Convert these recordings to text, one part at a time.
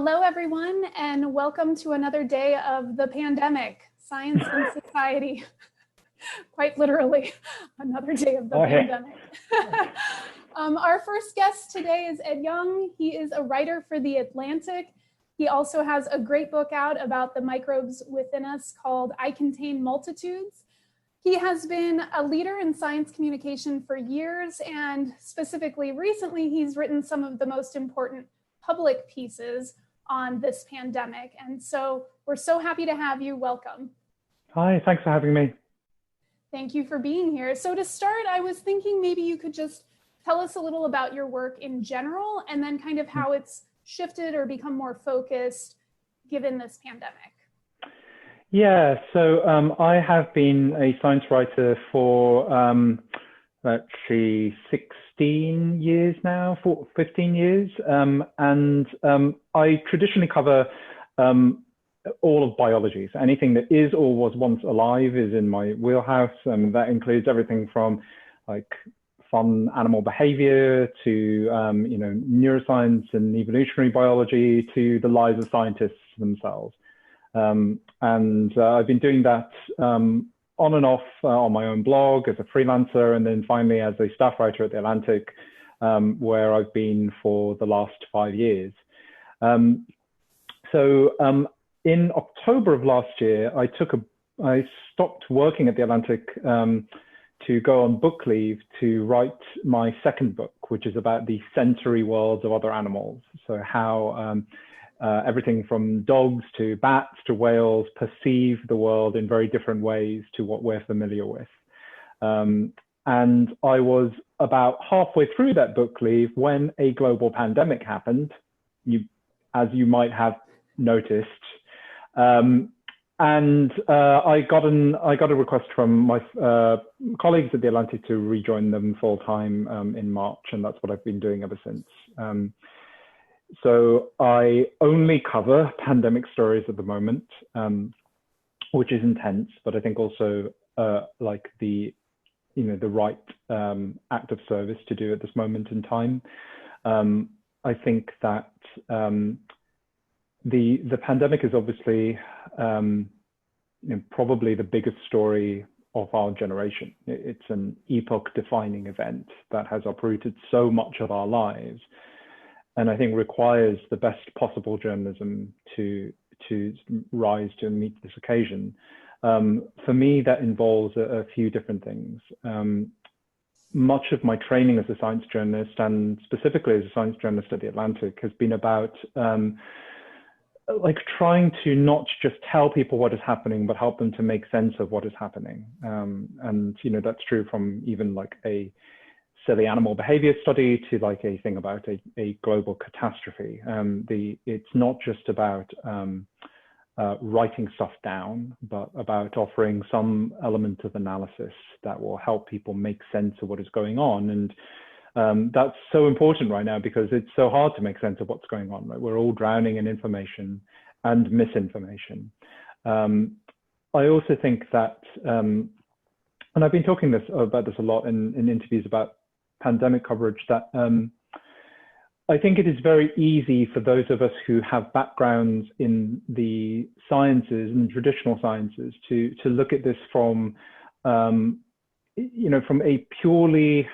Hello, everyone, and welcome to another day of the pandemic, Science and Society. Quite literally, another day of the pandemic. Our first guest today is Yong. He is a writer for The Atlantic. He also has a great book out about the microbes within us called I Contain Multitudes. He has been a leader in science communication for years, and specifically recently, he's written some of the most important public pieces on this pandemic. And so we're so happy to have you. Welcome. Hi, thanks for having me. Thank you for being here. So to start, I was thinking maybe you could just tell us a little about your work in general, and then kind of how it's shifted or become more focused given this pandemic. Yeah, so I have been a science writer for, let's see, 16 years now, 15 years. And I traditionally cover all of biology. So anything that is or was once alive is in my wheelhouse. That includes everything from like fun animal behavior to neuroscience and evolutionary biology to the lives of scientists themselves. And I've been doing that on and off on my own blog as a freelancer, and then finally as a staff writer at The Atlantic, where I've been for the last 5 years. In October of last year, I stopped working at The Atlantic to go on book leave to write my second book, which is about the sensory worlds of other animals. So how everything from dogs to bats to whales perceive the world in very different ways to what we're familiar with. And I was about halfway through that book leave when a global pandemic happened, as you might have noticed. I got a request from my colleagues at The Atlantic to rejoin them full time in March, and that's what I've been doing ever since. So I only cover pandemic stories at the moment, which is intense, but I think also like the right act of service to do at this moment in time. I think that the pandemic is obviously probably the biggest story of our generation. It's an epoch-defining event that has uprooted so much of our lives, and I think requires the best possible journalism to rise to meet this occasion. For me, that involves a few different things. Much of my training as a science journalist, and specifically as a science journalist at The Atlantic, has been about like trying to not just tell people what is happening, but help them to make sense of what is happening. And that's true from even like a silly animal behavior study to like a thing about a global catastrophe. It's not just about writing stuff down, but about offering some element of analysis that will help people make sense of what is going on. And that's so important right now because it's so hard to make sense of what's going on. Right? We're all drowning in information and misinformation. I also think that, and I've been talking about this a lot in interviews about pandemic coverage, that I think it is very easy for those of us who have backgrounds in the sciences and traditional sciences to look at this from, from a purely,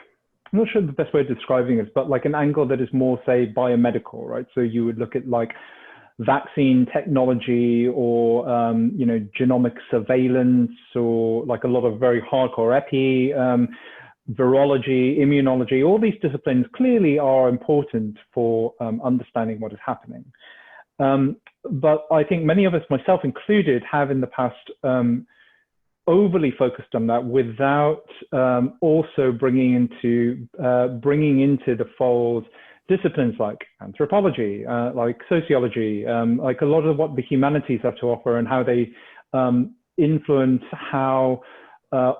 I'm not sure the best way of describing it, but like an angle that is more, say, biomedical, right? So you would look at like vaccine technology or, genomic surveillance, or like a lot of very hardcore epi, virology, immunology. All these disciplines clearly are important for understanding what is happening. But I think many of us, myself included, have in the past overly focused on that without also bringing into the fold disciplines like anthropology, like sociology, like a lot of what the humanities have to offer and how they influence how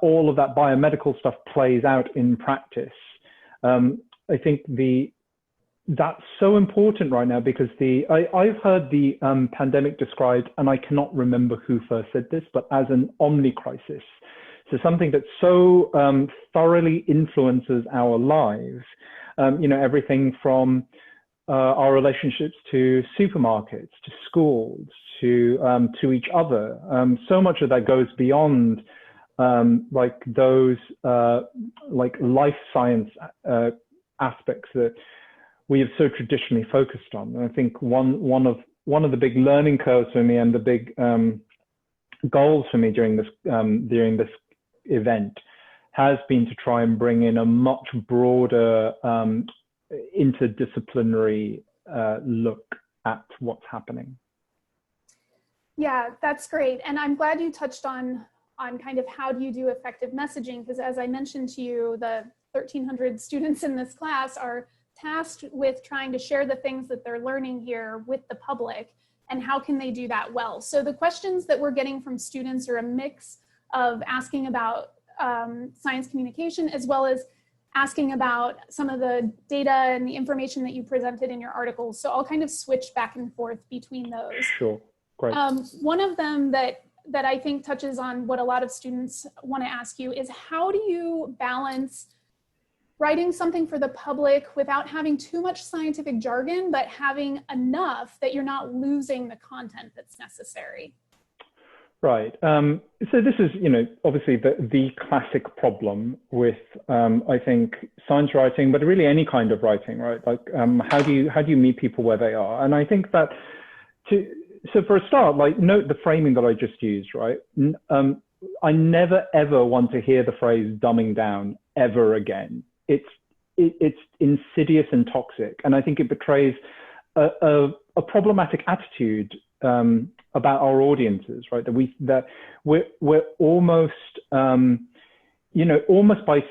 all of that biomedical stuff plays out in practice. I think that's so important right now because I've heard the pandemic described, and I cannot remember who first said this, but as an omnicrisis. So something that so thoroughly influences our lives, everything from our relationships to supermarkets, to schools, to each other. So much of that goes beyond like those like life science aspects that we have so traditionally focused on. And I think one of the big learning curves for me and the big goals for me during this event has been to try and bring in a much broader interdisciplinary look at what's happening. Yeah, that's great. And I'm glad you touched on kind of how do you do effective messaging, because as I mentioned to you, the 1,300 students in this class are tasked with trying to share the things that they're learning here with the public, and how can they do that well. So the questions that we're getting from students are a mix of asking about science communication, as well as asking about some of the data and the information that you presented in your articles. So I'll kind of switch back and forth between those. Sure, great. One of them that I think touches on what a lot of students want to ask you is, how do you balance writing something for the public without having too much scientific jargon, but having enough that you're not losing the content that's necessary? Right. So this is, obviously the classic problem with, I think, science writing, but really any kind of writing, right? Like, how do you meet people where they are? And I think that so for a start, like, note the framing that I just used, right? I never ever want to hear the phrase "dumbing down" ever again. It's insidious and toxic, and I think it betrays a problematic attitude about our audiences, right? That we're almost almost by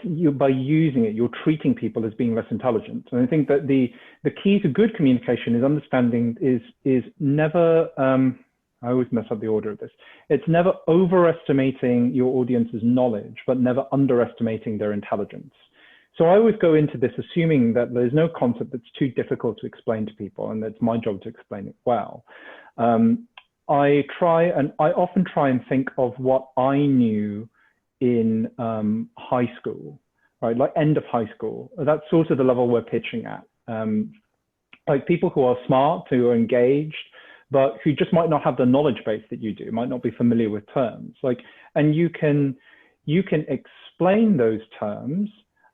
using it, you're treating people as being less intelligent. And I think that the key to good communication is understanding is never I always mess up the order of this. It's never overestimating your audience's knowledge, but never underestimating their intelligence. So I always go into this assuming that there's no concept that's too difficult to explain to people, and it's my job to explain it well. I often try and think of what I knew in high school, right? Like end of high school. That's sort of the level we're pitching at. Like people who are smart, who are engaged, but who just might not have the knowledge base that you do, might not be familiar with terms. Like, and you can explain those terms.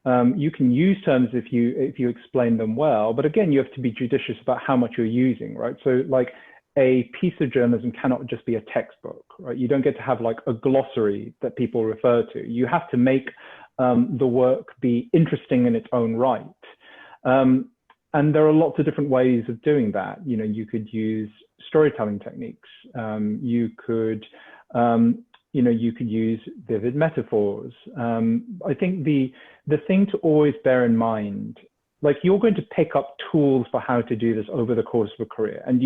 You can use terms if you explain them well, but again, you have to be judicious about how much you're using, right? So like a piece of journalism cannot just be a textbook, right? You don't get to have like a glossary that people refer to. You have to make the work be interesting in its own right. And there are lots of different ways of doing that. You could use storytelling techniques. You could use vivid metaphors. I think the thing to always bear in mind, like you're going to pick up tools for how to do this over the course of a career. And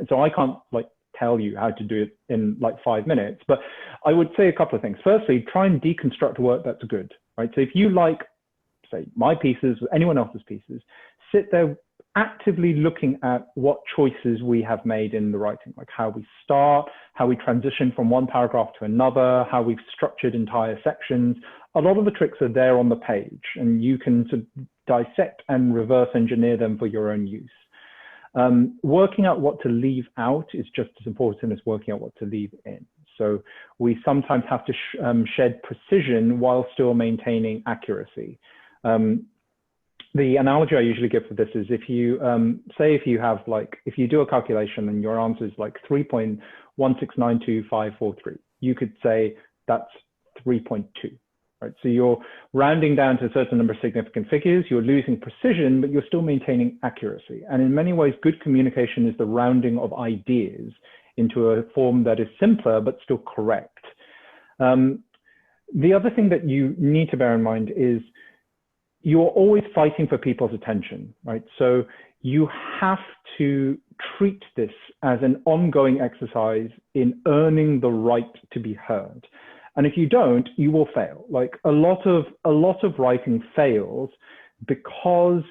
so I can't like tell you how to do it in like 5 minutes, but I would say a couple of things. Firstly, try and deconstruct work that's good, right? So if you like, say, my pieces or anyone else's pieces, sit there actively looking at what choices we have made in the writing, like how we start, how we transition from one paragraph to another, how we've structured entire sections. A lot of the tricks are there on the page, and you can sort of dissect and reverse engineer them for your own use. Working out what to leave out is just as important as working out what to leave in. So we sometimes have to shed precision while still maintaining accuracy. The analogy I usually give for this is if you if you do a calculation and your answer is like 3.1692543, you could say that's 3.2, right? So you're rounding down to a certain number of significant figures, you're losing precision, but you're still maintaining accuracy. And in many ways, good communication is the rounding of ideas into a form that is simpler, but still correct. The other thing that you need to bear in mind is you're always fighting for people's attention, right? So you have to treat this as an ongoing exercise in earning the right to be heard. And if you don't, you will fail. Like a lot of writing fails because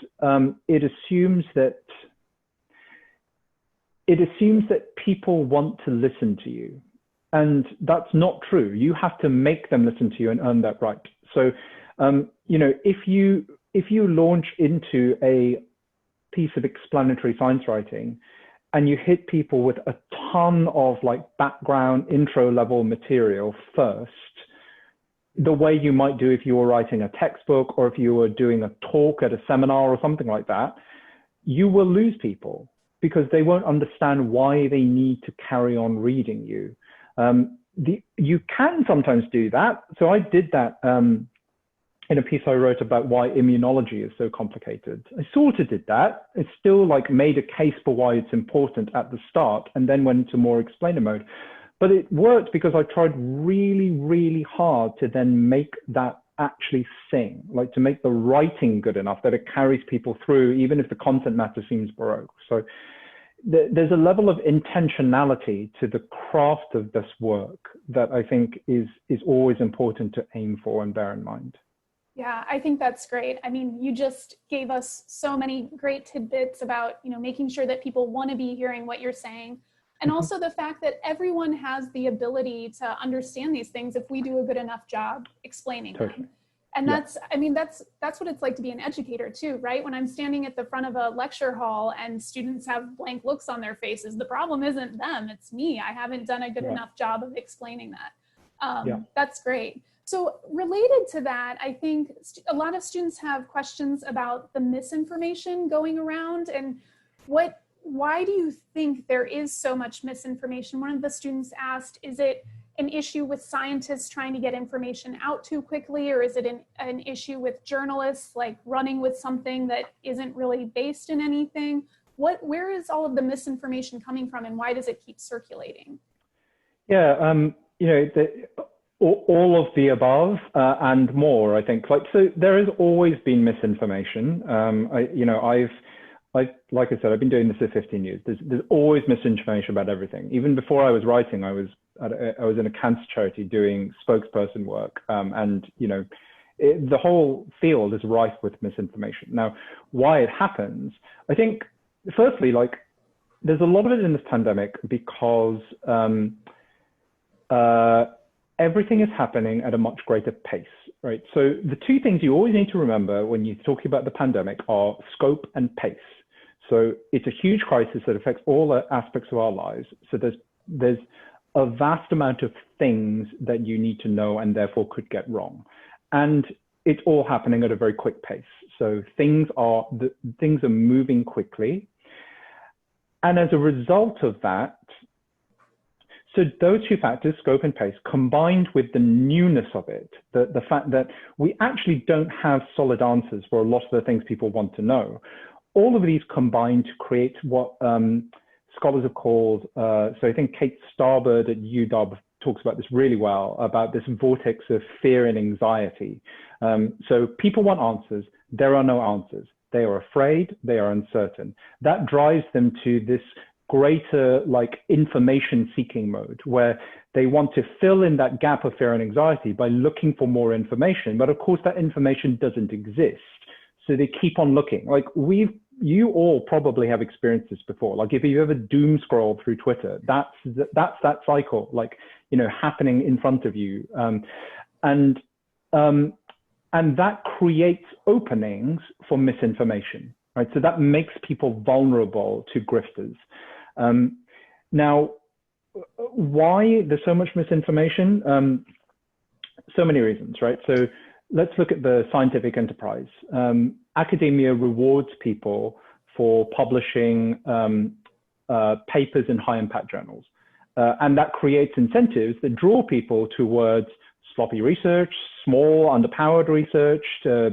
it assumes that people want to listen to you. And that's not true. You have to make them listen to you and earn that right. So if you launch into a piece of explanatory science writing and you hit people with a ton of like background intro level material first, the way you might do if you were writing a textbook or if you were doing a talk at a seminar or something like that, you will lose people because they won't understand why they need to carry on reading you. You can sometimes do that. So I did that in a piece I wrote about why immunology is so complicated. I sort of did that. It still like made a case for why it's important at the start and then went into more explainer mode. But it worked because I tried really, really hard to then make that actually sing, like to make the writing good enough that it carries people through, even if the content matter seems baroque. So there's a level of intentionality to the craft of this work that I think is always important to aim for and bear in mind. Yeah, I think that's great. I mean, you just gave us so many great tidbits about, making sure that people want to be hearing what you're saying. And also the fact that everyone has the ability to understand these things if we do a good enough job explaining them. And that's what it's like to be an educator too, right? When I'm standing at the front of a lecture hall and students have blank looks on their faces, the problem isn't them, it's me. I haven't done a good enough job of explaining that. That's great. So related to that, I think a lot of students have questions about the misinformation going around and why do you think there is so much misinformation? One of the students asked, is it an issue with scientists trying to get information out too quickly, or is it an issue with journalists like running with something that isn't really based in anything? Where is all of the misinformation coming from and why does it keep circulating? Yeah, all of the above and more, I think. So there has always been misinformation. Like I said, I've been doing this for 15 years. There's always misinformation about everything. Even before I was writing, I was in a cancer charity doing spokesperson work, the whole field is rife with misinformation. Now, why it happens, I think, firstly, there's a lot of it in this pandemic because everything is happening at a much greater pace, right? So the two things you always need to remember when you're talking about the pandemic are scope and pace. So it's a huge crisis that affects all the aspects of our lives. So there's a vast amount of things that you need to know and therefore could get wrong. And it's all happening at a very quick pace. So things are moving quickly. And as a result of that, so those two factors, scope and pace, combined with the newness of it, the fact that we actually don't have solid answers for a lot of the things people want to know, all of these combine to create what scholars have called, so I think Kate Starbird at UW talks about this really well, about this vortex of fear and anxiety. So people want answers, there are no answers. They are afraid, they are uncertain. That drives them to this greater information seeking mode where they want to fill in that gap of fear and anxiety by looking for more information. But of course that information doesn't exist. So they keep on looking. You all probably have experienced this before. If you ever doom scroll through Twitter, that's that cycle, happening in front of you. And that creates openings for misinformation, right? So that makes people vulnerable to grifters. Now, why there's so much misinformation? So many reasons, right? So let's look at the scientific enterprise. Academia rewards people for publishing papers in high impact journals. And that creates incentives that draw people towards sloppy research, small, underpowered research,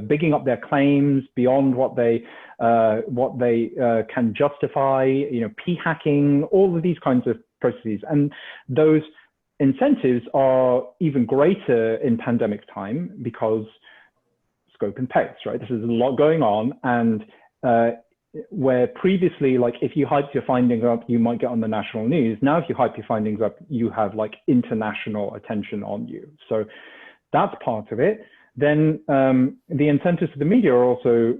bigging up their claims beyond what they can justify, p-hacking, all of these kinds of processes. And those incentives are even greater in pandemic time because scope and pace, right? This is a lot going on. And where previously, if you hype your findings up, you might get on the national news. Now, if you hype your findings up, you have international attention on you. So that's part of it. Then the incentives of the media are also,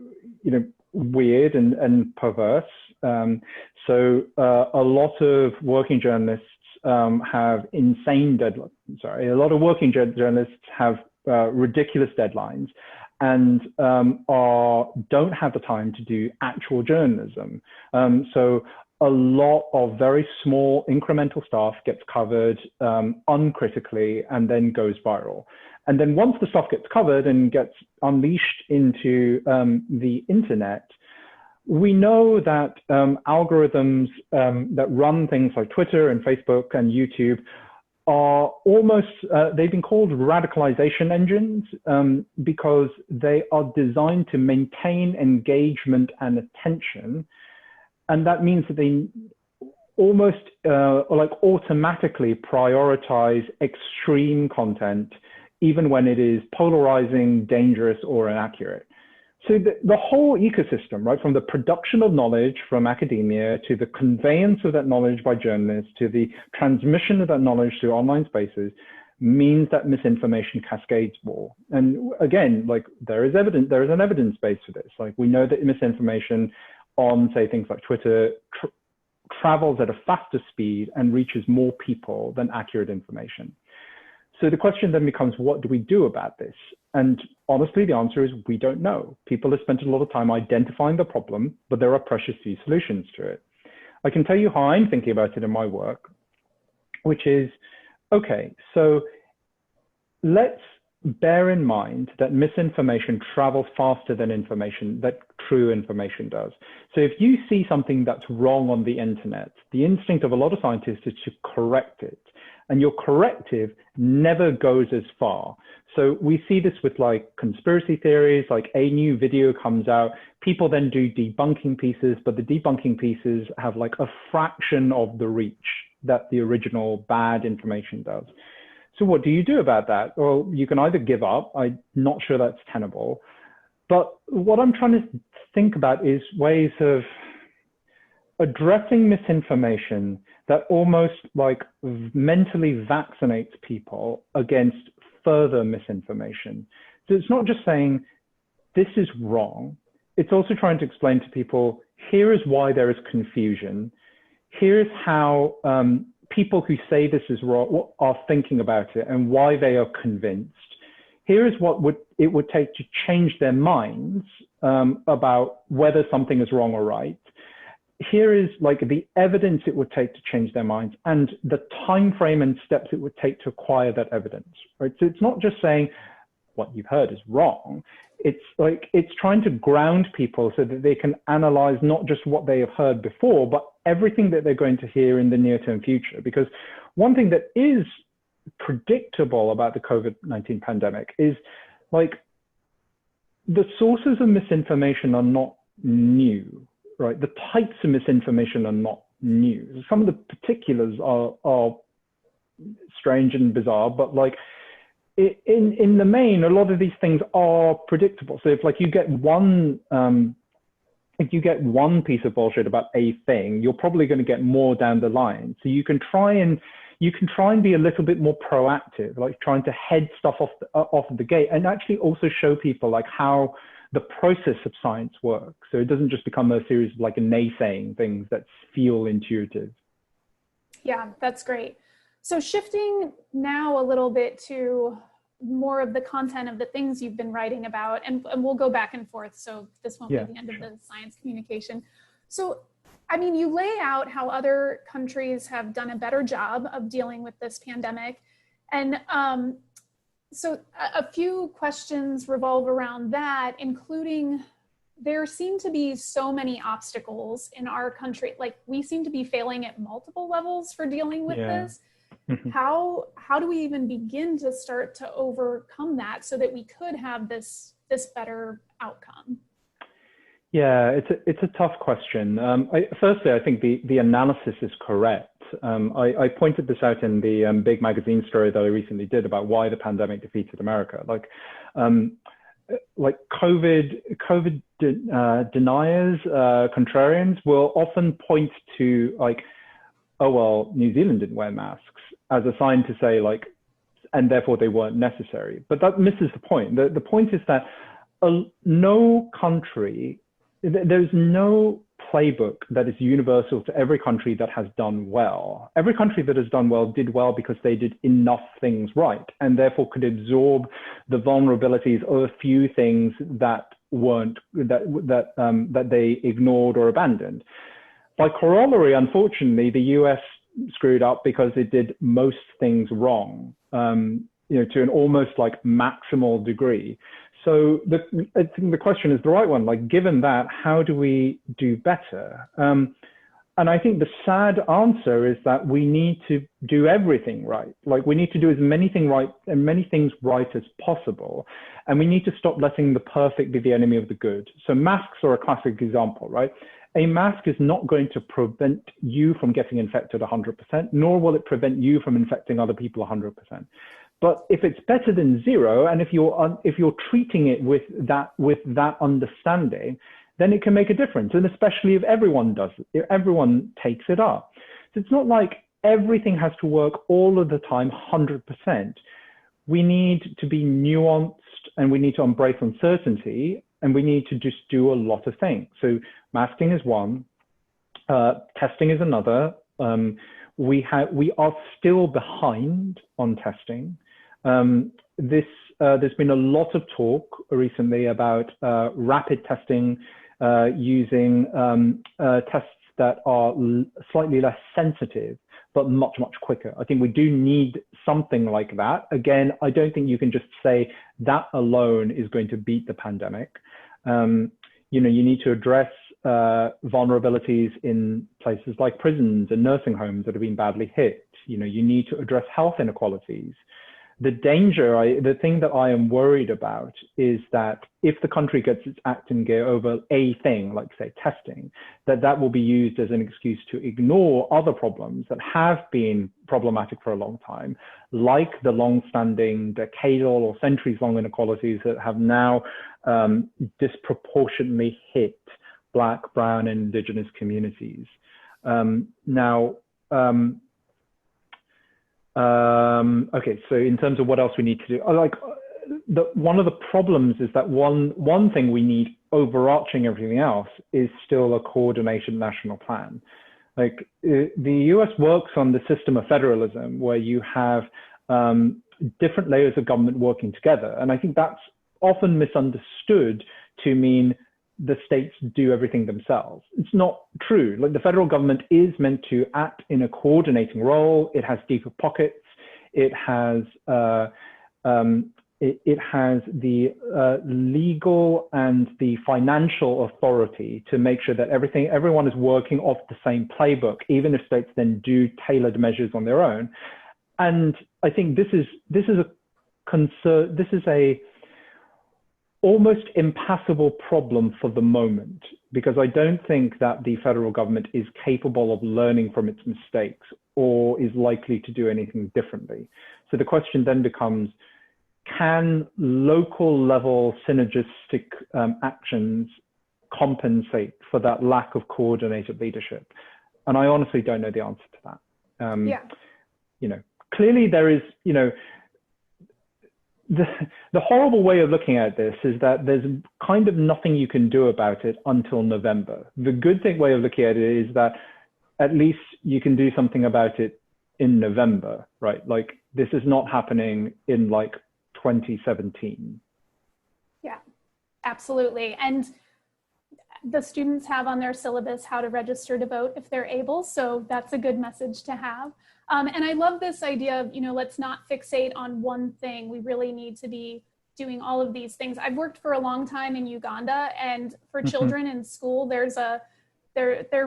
weird and perverse. So a lot of working journalists have insane deadlines. A lot of working journalists have ridiculous deadlines. and don't have the time to do actual journalism. So a lot of very small incremental stuff gets covered uncritically and then goes viral. And then once the stuff gets covered and gets unleashed into the internet, we know that algorithms that run things like Twitter and Facebook and YouTube are almost, they've been called radicalization engines because they are designed to maintain engagement and attention. And that means that they almost like automatically prioritize extreme content, even when it is polarizing, dangerous, or inaccurate. So the whole ecosystem, right, from the production of knowledge from academia to the conveyance of that knowledge by journalists to the transmission of that knowledge to online spaces, means that misinformation cascades more. And again, like there is an evidence base for this. Like we know that misinformation on, say, things like Twitter travels at a faster speed and reaches more people than accurate information. So the question then becomes, what do we do about this? And honestly, the answer is we don't know. People have spent a lot of time identifying the problem, but there are precious few solutions to it. I can tell you how I'm thinking about it in my work, which is, okay, so let's bear in mind that misinformation travels faster than information, that true information does. So if you see something that's wrong on the internet, the instinct of a lot of scientists is to correct it. And your corrective never goes as far. So we see this with like conspiracy theories, like a new video comes out, people then do debunking pieces, but the debunking pieces have like a fraction of the reach that the original bad information does. So what do you do about that? Well, you can either give up. I'm not sure that's tenable. But what I'm trying to think about is ways of addressing misinformation that almost like mentally vaccinates people against further misinformation. So it's not just saying this is wrong. It's also trying to explain to people, here is why there is confusion. Here's how people who say this is wrong are thinking about it and why they are convinced. Here is what it would take to change their minds about whether something is wrong or right. Here is like the evidence it would take to change their minds and the time frame and steps it would take to acquire that evidence, right? So it's not just saying what you've heard is wrong. It's like, it's trying to ground people so that they can analyze not just what they have heard before, but everything that they're going to hear in the near-term future. Because one thing that is predictable about the COVID-19 pandemic is like the sources of misinformation are not new, right? The types of misinformation are not new. Some of the particulars are strange and bizarre, but like in the main, a lot of these things are predictable. So if like you get one piece of bullshit about a thing, you're probably going to get more down the line. So you can try and be a little bit more proactive, like trying to head stuff off the gate, and actually also show people like how the process of science works. So it doesn't just become a series of like naysaying things that feel intuitive. Yeah, that's great. So shifting now a little bit to more of the content of the things you've been writing about, and we'll go back and forth. So this won't be the end of the science communication. So, I mean, you lay out how other countries have done a better job of dealing with this pandemic. And so a few questions revolve around that, including there seem to be so many obstacles in our country. Like we seem to be failing at multiple levels for dealing with this. How do we even begin to start to overcome that so that we could have this better outcome? Yeah, it's a tough question. Firstly, I think the analysis is correct. I pointed this out in the big magazine story that I recently did about why the pandemic defeated America. Like COVID deniers, contrarians will often point to like, oh, well, New Zealand didn't wear masks as a sign to say like, and therefore they weren't necessary. But that misses the point. The point is that no country, there's no playbook that is universal to every country that has done well. Every country that has done well did well because they did enough things right, and therefore could absorb the vulnerabilities of a few things that they ignored or abandoned. By corollary, unfortunately, the US screwed up because it did most things wrong, to an almost like maximal degree. So I think the question is the right one. Like, given that, how do we do better? And I think the sad answer is that we need to do everything right. Like, we need to do as many things right as possible. And we need to stop letting the perfect be the enemy of the good. So masks are a classic example, right? A mask is not going to prevent you from getting infected 100%, nor will it prevent you from infecting other people 100%. But if it's better than zero, and if you're treating it with that understanding, then it can make a difference. And especially if everyone does it, if everyone takes it up. So it's not like everything has to work all of the time, 100%. We need to be nuanced, and we need to embrace uncertainty, and we need to just do a lot of things. So masking is one, testing is another. We are still behind on testing. There's been a lot of talk recently about rapid testing using tests that are slightly less sensitive, but much, much quicker. I think we do need something like that. Again, I don't think you can just say that alone is going to beat the pandemic. You need to address vulnerabilities in places like prisons and nursing homes that have been badly hit. You need to address health inequalities. The thing that I am worried about is that if the country gets its act in gear over a thing, like say testing, that will be used as an excuse to ignore other problems that have been problematic for a long time, like the long-standing decadal or centuries-long inequalities that have now disproportionately hit Black, Brown, and Indigenous communities. Okay, so in terms of what else we need to do, one of the problems is that one thing we need overarching everything else is still a coordinated national plan. Like, the US works on the system of federalism where you have different layers of government working together. And I think that's often misunderstood to mean the states do everything themselves. It's not true. Like, the federal government is meant to act in a coordinating role. It has deeper pockets. It has the legal and the financial authority to make sure that everyone is working off the same playbook, even if states then do tailored measures on their own. And I think this is a concern. This is a almost impassable problem for the moment, because I don't think that the federal government is capable of learning from its mistakes or is likely to do anything differently. So the question then becomes, can local level synergistic actions compensate for that lack of coordinated leadership? And I honestly don't know the answer to that. Clearly there is, the horrible way of looking at this is that there's kind of nothing you can do about it until November. The good way of looking at it is that at least you can do something about it in November, right? Like, this is not happening in 2017. Yeah, absolutely. And the students have on their syllabus how to register to vote if they're able. So that's a good message to have. And I love this idea of, let's not fixate on one thing. We really need to be doing all of these things. I've worked for a long time in Uganda, and for children in school, their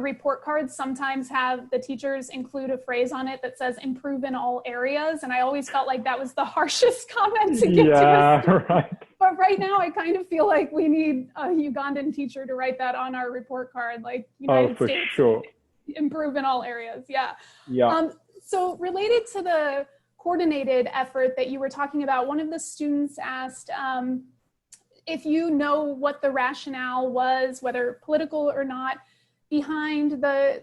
report cards sometimes have the teachers include a phrase on it that says improve in all areas. And I always felt like that was the harshest comment to get to a student. Right. But right now I kind of feel like we need a Ugandan teacher to write that on our report card, like United States, sure. Improve in all areas. Yeah. Yeah. So related to the coordinated effort that you were talking about, one of the students asked if you know what the rationale was, whether political or not, behind the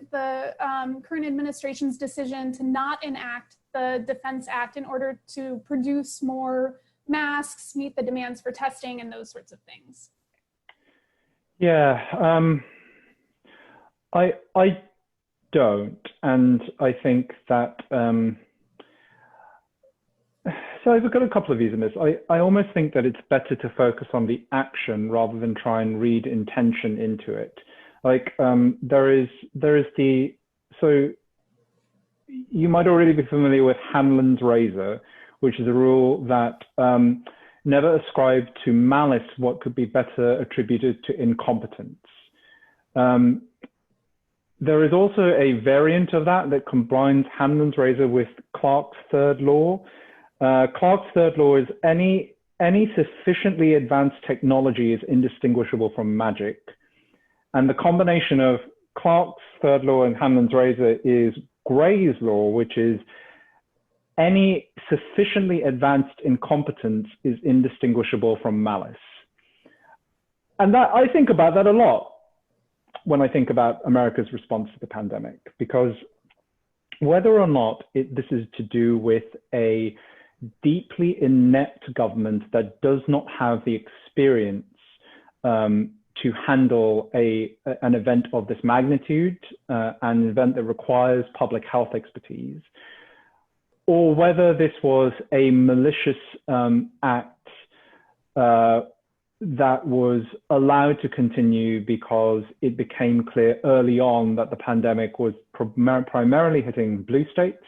current administration's decision to not enact the Defense Act in order to produce more masks, meet the demands for testing, and those sorts of things. Yeah. I don't, and I think that so I've got a couple of views on this. I almost think that it's better to focus on the action rather than try and read intention into it. Like there is the, so you might already be familiar with Hanlon's razor, which is a rule that never ascribe to malice what could be better attributed to incompetence. There is also a variant of that combines Hanlon's razor with Clarke's third law. Clarke's third law is any sufficiently advanced technology is indistinguishable from magic. And the combination of Clarke's third law and Hanlon's razor is Gray's law, which is any sufficiently advanced incompetence is indistinguishable from malice. And that, I think about that a lot when I think about America's response to the pandemic, because whether or not this is to do with a deeply inept government that does not have the experience to handle an event of this magnitude, an event that requires public health expertise, or whether this was a malicious act that was allowed to continue because it became clear early on that the pandemic was primarily hitting blue states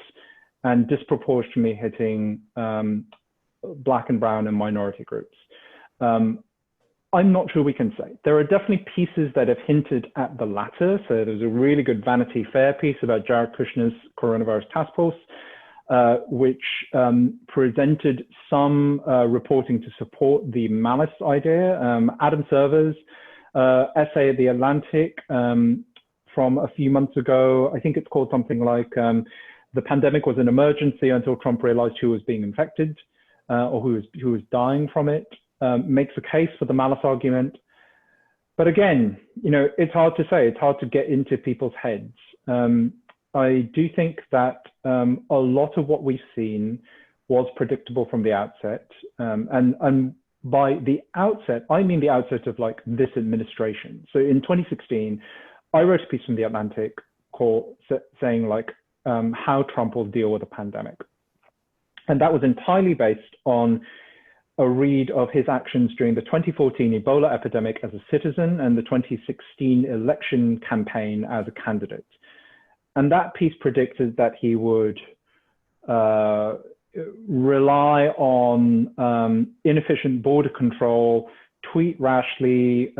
and disproportionately hitting Black and brown and minority groups. I'm not sure we can say. There are definitely pieces that have hinted at the latter. So there's a really good Vanity Fair piece about Jared Kushner's coronavirus task force, which presented some reporting to support the malice idea. Adam Server's essay at The Atlantic from a few months ago, I think it's called something like the pandemic was an emergency until Trump realized who was being infected or who was dying from it, makes a case for the malice argument. But again, it's hard to say, it's hard to get into people's heads. I do think that a lot of what we've seen was predictable from the outset. And by the outset, I mean the outset of like this administration. So in 2016, I wrote a piece from The Atlantic saying like how Trump will deal with the pandemic. And that was entirely based on a read of his actions during the 2014 Ebola epidemic as a citizen and the 2016 election campaign as a candidate. And that piece predicted that he would rely on inefficient border control, tweet rashly,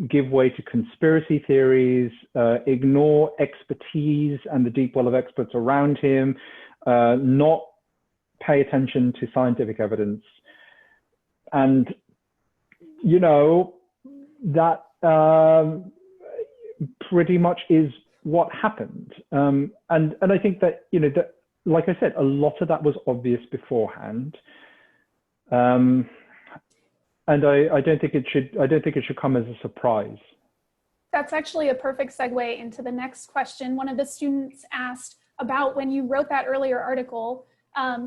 give way to conspiracy theories, ignore expertise and the deep well of experts around him, not pay attention to scientific evidence. And, that pretty much is what happened. And I think that, that, like I said, a lot of that was obvious beforehand. And I don't think it should come as a surprise. That's actually a perfect segue into the next question. One of the students asked about when you wrote that earlier article,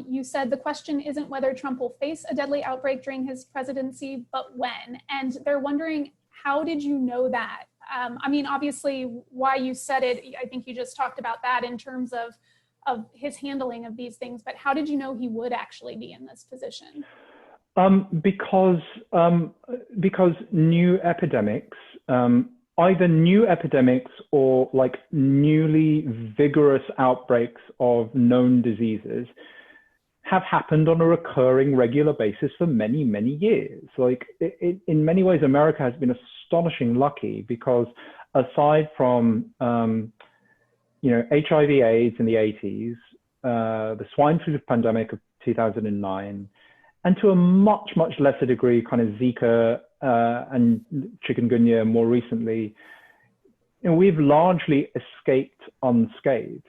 you said the question isn't whether Trump will face a deadly outbreak during his presidency, but when. And they're wondering, how did you know that? I mean, obviously, why you said it, I think you just talked about that in terms of his handling of these things, but how did you know he would actually be in this position? Because new epidemics, either new epidemics or like newly vigorous outbreaks of known diseases have happened on a recurring regular basis for many, many years. Like in many ways, America has been astonishingly lucky because aside from, HIV/AIDS in the 80s, the swine flu pandemic of 2009, and to a much, much lesser degree, kind of Zika and chikungunya more recently, we've largely escaped unscathed.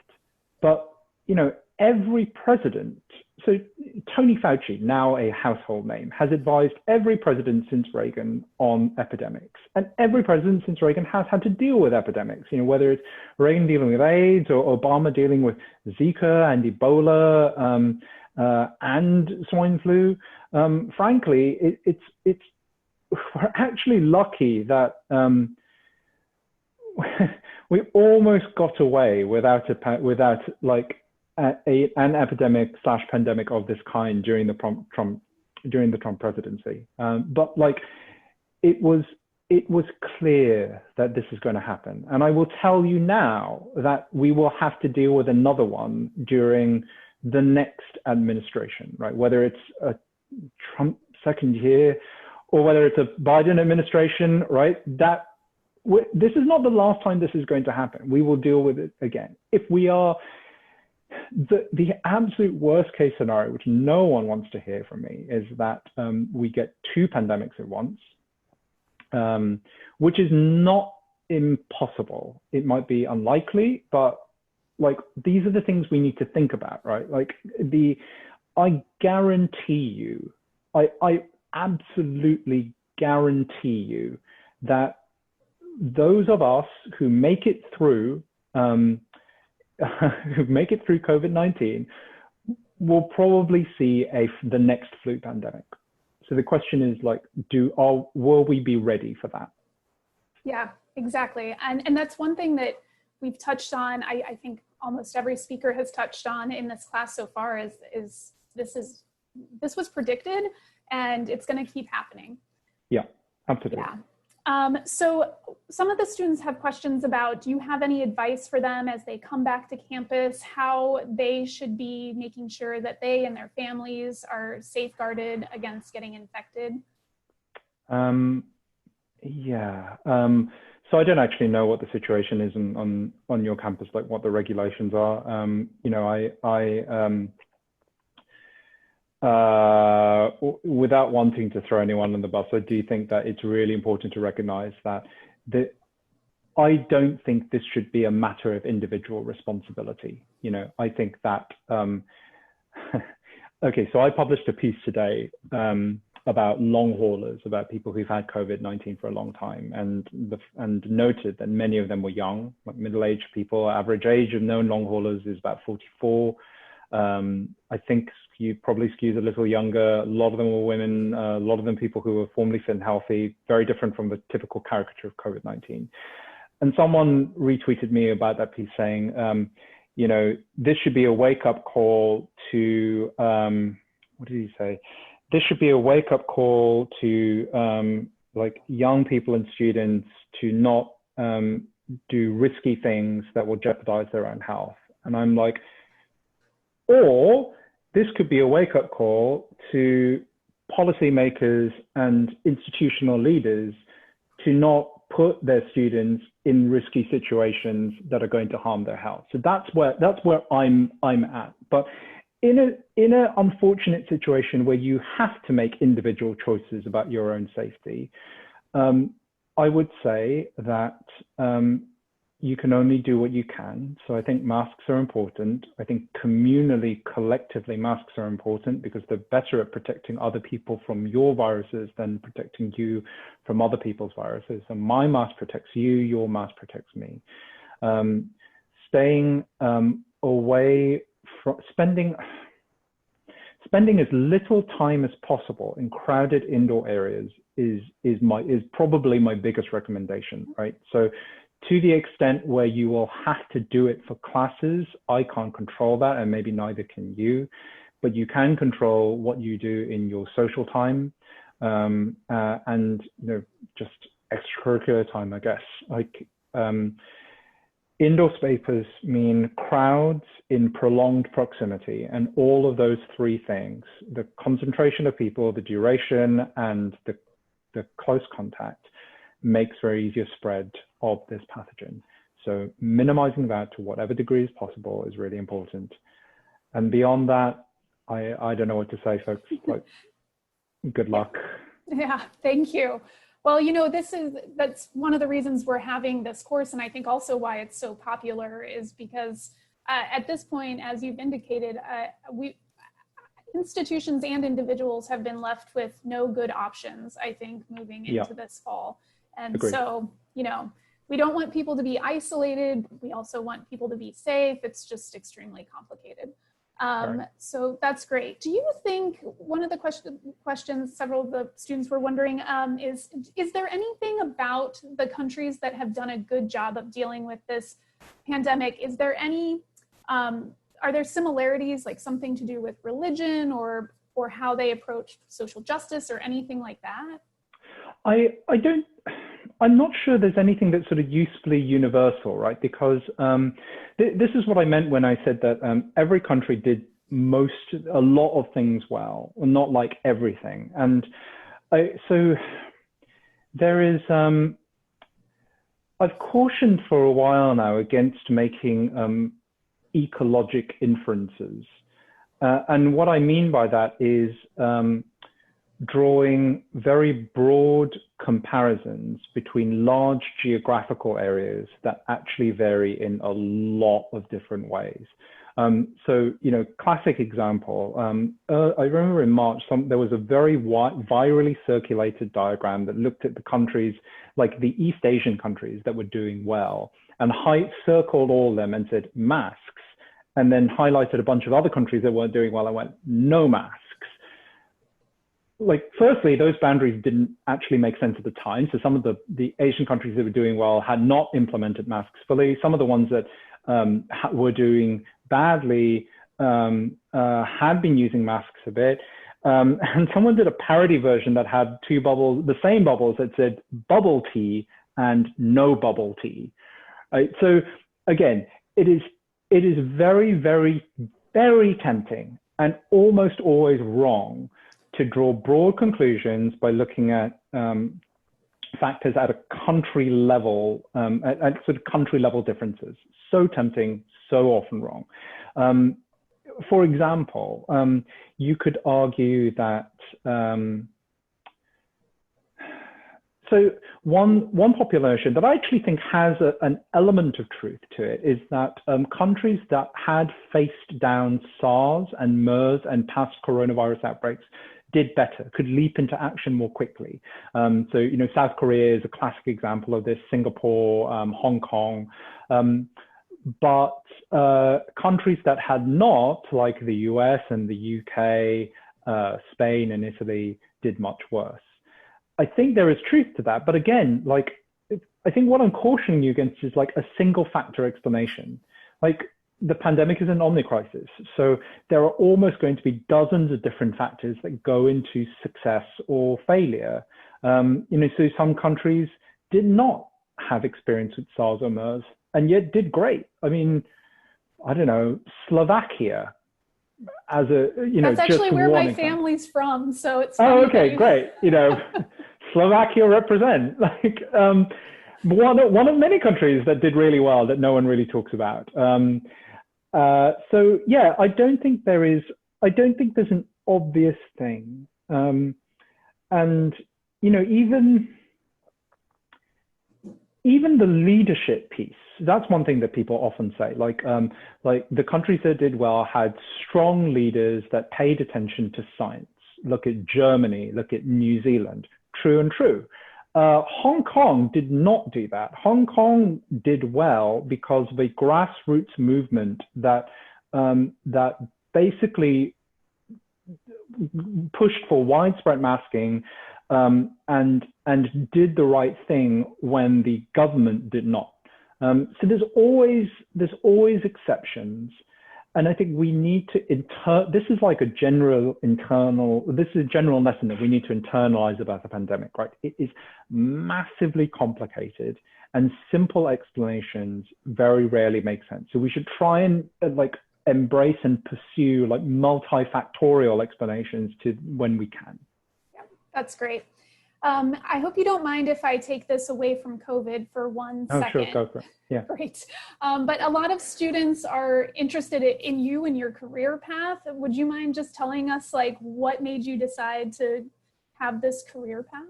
But, every president, so Tony Fauci, now a household name, has advised every president since Reagan on epidemics. And every president since Reagan has had to deal with epidemics, whether it's Reagan dealing with AIDS or Obama dealing with Zika and Ebola and swine flu. Frankly, we're actually lucky that we almost got away without like an epidemic / pandemic of this kind during the Trump presidency. But like it was clear that this is going to happen, and I will tell you now that we will have to deal with another one during the next administration, right? Whether it's a Trump second year or whether it's a Biden administration, right? This is not the last time this is going to happen. We will deal with it again. If we are the absolute worst case scenario, which no one wants to hear from me, is that we get two pandemics at once, which is not impossible. It might be unlikely, but like these are the things we need to think about, right? Like I guarantee you, I absolutely guarantee you that those of us who make it through COVID-19 will probably see the next flu pandemic. So the question is like, will we be ready for that? Yeah, exactly. And that's one thing that we've touched on. I think almost every speaker has touched on in this class so far is this was predicted and it's going to keep happening. Yeah, absolutely. Yeah. So some of the students have questions about, do you have any advice for them as they come back to campus, how they should be making sure that they and their families are safeguarded against getting infected? Yeah. So I don't actually know what the situation is on your campus, like what the regulations are. You know, without wanting to throw anyone on the bus, I do think that it's really important to recognize that I don't think this should be a matter of individual responsibility. You know, I think that, okay, so I published a piece today about long haulers, about people who've had COVID-19 for a long time, and noted that many of them were young, like middle-aged people. Average age of known long haulers is about 44. I think you probably skews a little younger. A lot of them were women, a lot of them people who were formerly fit and healthy, very different from the typical caricature of COVID-19. And someone retweeted me about that piece saying, you know, this should be a wake-up call to, what did he say? This should be a wake-up call to like young people and students to not do risky things that will jeopardize their own health. And I'm like, or this could be a wake-up call to policymakers and institutional leaders to not put their students in risky situations that are going to harm their health. So that's where I'm at. But in an unfortunate situation where you have to make individual choices about your own safety, I would say that you can only do what you can. So I think masks are important. I think communally, collectively, masks are important because they're better at protecting other people from your viruses than protecting you from other people's viruses. And my mask protects you, your mask protects me. Staying away from spending as little time as possible in crowded indoor areas is probably my biggest recommendation, right? So to the extent where you will have to do it for classes, I can't control that, and maybe neither can you, but you can control what you do in your social time, and you know, just extracurricular time, I guess. Like indoor spaces mean crowds in prolonged proximity, and all of those three things, the concentration of people, the duration, and the close contact, makes very easier spread of this pathogen. So minimizing that to whatever degree is possible is really important. And beyond that, I don't know what to say, folks. Like, good luck. Yeah, thank you. Well, you know, that's one of the reasons we're having this course, and I think also why it's so popular is because at this point, as you've indicated, institutions and individuals have been left with no good options, I think, moving into this fall. And Agreed. So, you know, we don't want people to be isolated. We also want people to be safe. It's just extremely complicated. So that's great. Do you think one of the questions several of the students were wondering is there anything about the countries that have done a good job of dealing with this pandemic? Is there any, are there similarities, like something to do with religion or how they approach social justice or anything like that? I'm not sure there's anything that's sort of usefully universal, right? Because this is what I meant when I said that every country did a lot of things well, not like everything. And so there is, I've cautioned for a while now against making ecologic inferences. And what I mean by that is drawing very broad comparisons between large geographical areas that actually vary in a lot of different ways. So, classic example, I remember in March, there was a very virally circulated diagram that looked at the countries, like the East Asian countries that were doing well, and circled all of them and said masks, and then highlighted a bunch of other countries that weren't doing well and went no masks. Like, firstly, those boundaries didn't actually make sense at the time. So some of the Asian countries that were doing well had not implemented masks fully. Some of the ones that were doing badly had been using masks a bit. And someone did a parody version that had two bubbles, the same bubbles that said bubble tea and no bubble tea. So again, it is very, very, very tempting and almost always wrong to draw broad conclusions by looking at factors at a country level, at sort of country level differences. So tempting, so often wrong. For example, you could argue that, so one population that I actually think has an element of truth to it is that countries that had faced down SARS and MERS and past coronavirus outbreaks did better, could leap into action more quickly. So, South Korea is a classic example of this, Singapore, Hong Kong. But countries that had not, like the US and the UK, Spain and Italy, did much worse. I think there is truth to that. But again, I think what I'm cautioning you against is like a single factor explanation. Like, the pandemic is an omnicrisis. So there are almost going to be dozens of different factors that go into success or failure. So some countries did not have experience with SARS or MERS and yet did great. I mean, I don't know, Slovakia as a, That's actually just where my example. family's from. So it's Oh, okay, great. Slovakia represent one of many countries that did really well that no one really talks about. So yeah, I don't think there's an obvious thing. And, even the leadership piece, that's one thing that people often say, like the countries that did well had strong leaders that paid attention to science. Look at Germany, look at New Zealand, true and true. Hong Kong did not do that. Hong Kong did well because of a grassroots movement that basically pushed for widespread masking and did the right thing when the government did not. So there's always exceptions. And I think we need to this is like a general lesson that we need to internalize about the pandemic, right? It is massively complicated and simple explanations very rarely make sense. So we should try and embrace and pursue multifactorial explanations when we can. Yeah, that's great. I hope you don't mind if I take this away from COVID for 1 second. Oh, sure, go for it. Yeah. Great. But a lot of students are interested in you and your career path. Would you mind just telling us what made you decide to have this career path?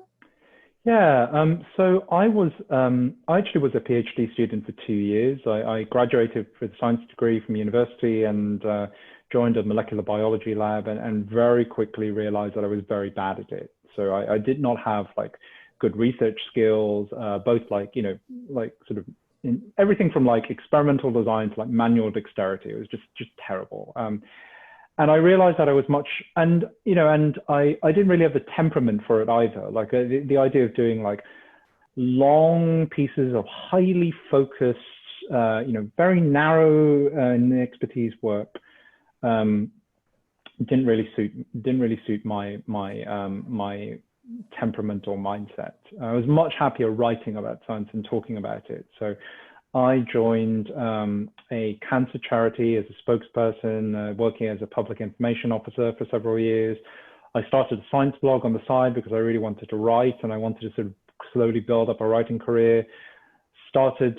Yeah, so I actually was a PhD student for 2 years. I graduated with a science degree from university and joined a molecular biology lab and very quickly realized that I was very bad at it. So I did not have good research skills, both sort of in everything from experimental design to manual dexterity. It was just terrible. and I realized that I was much, and I didn't really have the temperament for it either. Like the idea of doing like long pieces of highly focused, very narrow expertise work didn't really suit my temperament or mindset. I was much happier writing about science and talking about it. So I joined a cancer charity as a spokesperson, working as a public information officer for several years. I started a science blog on the side because I really wanted to write and I wanted to sort of slowly build up a writing career. Started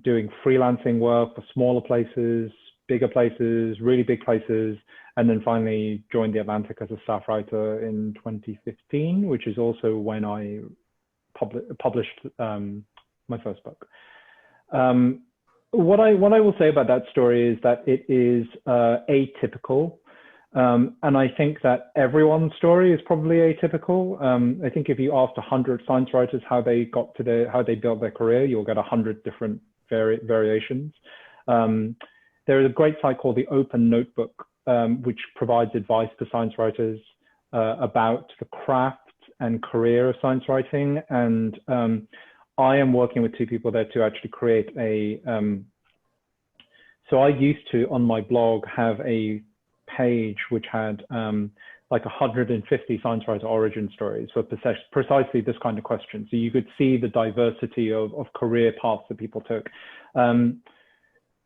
doing freelancing work for smaller places, bigger places, really big places, and then finally joined The Atlantic as a staff writer in 2015, which is also when I published my first book. What I will say about that story is that it is atypical. And I think that everyone's story is probably atypical. I think if you asked 100 science writers how they built their career, you'll get 100 different variations. There is a great site called the Open Notebook, which provides advice to science writers about the craft and career of science writing. And I am working with two people there to actually create a, so I used to, on my blog, have a page which had like 150 science writer origin stories for precisely this kind of question. So you could see the diversity of career paths that people took.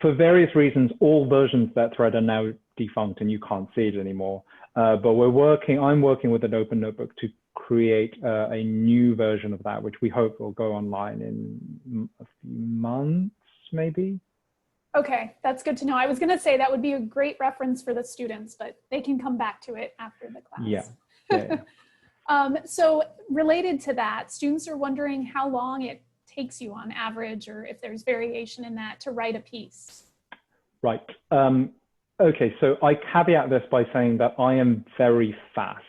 For various reasons, all versions of that thread are now defunct and you can't see it anymore. But I'm working with an Open Notebook to create a new version of that, which we hope will go online in a few months, maybe. Okay, that's good to know. I was going to say that would be a great reference for the students, but they can come back to it after the class. Yeah. So related to that, students are wondering how long it takes you on average, or if there's variation in that, to write a piece. Right. Okay, so I caveat this by saying that I am very fast.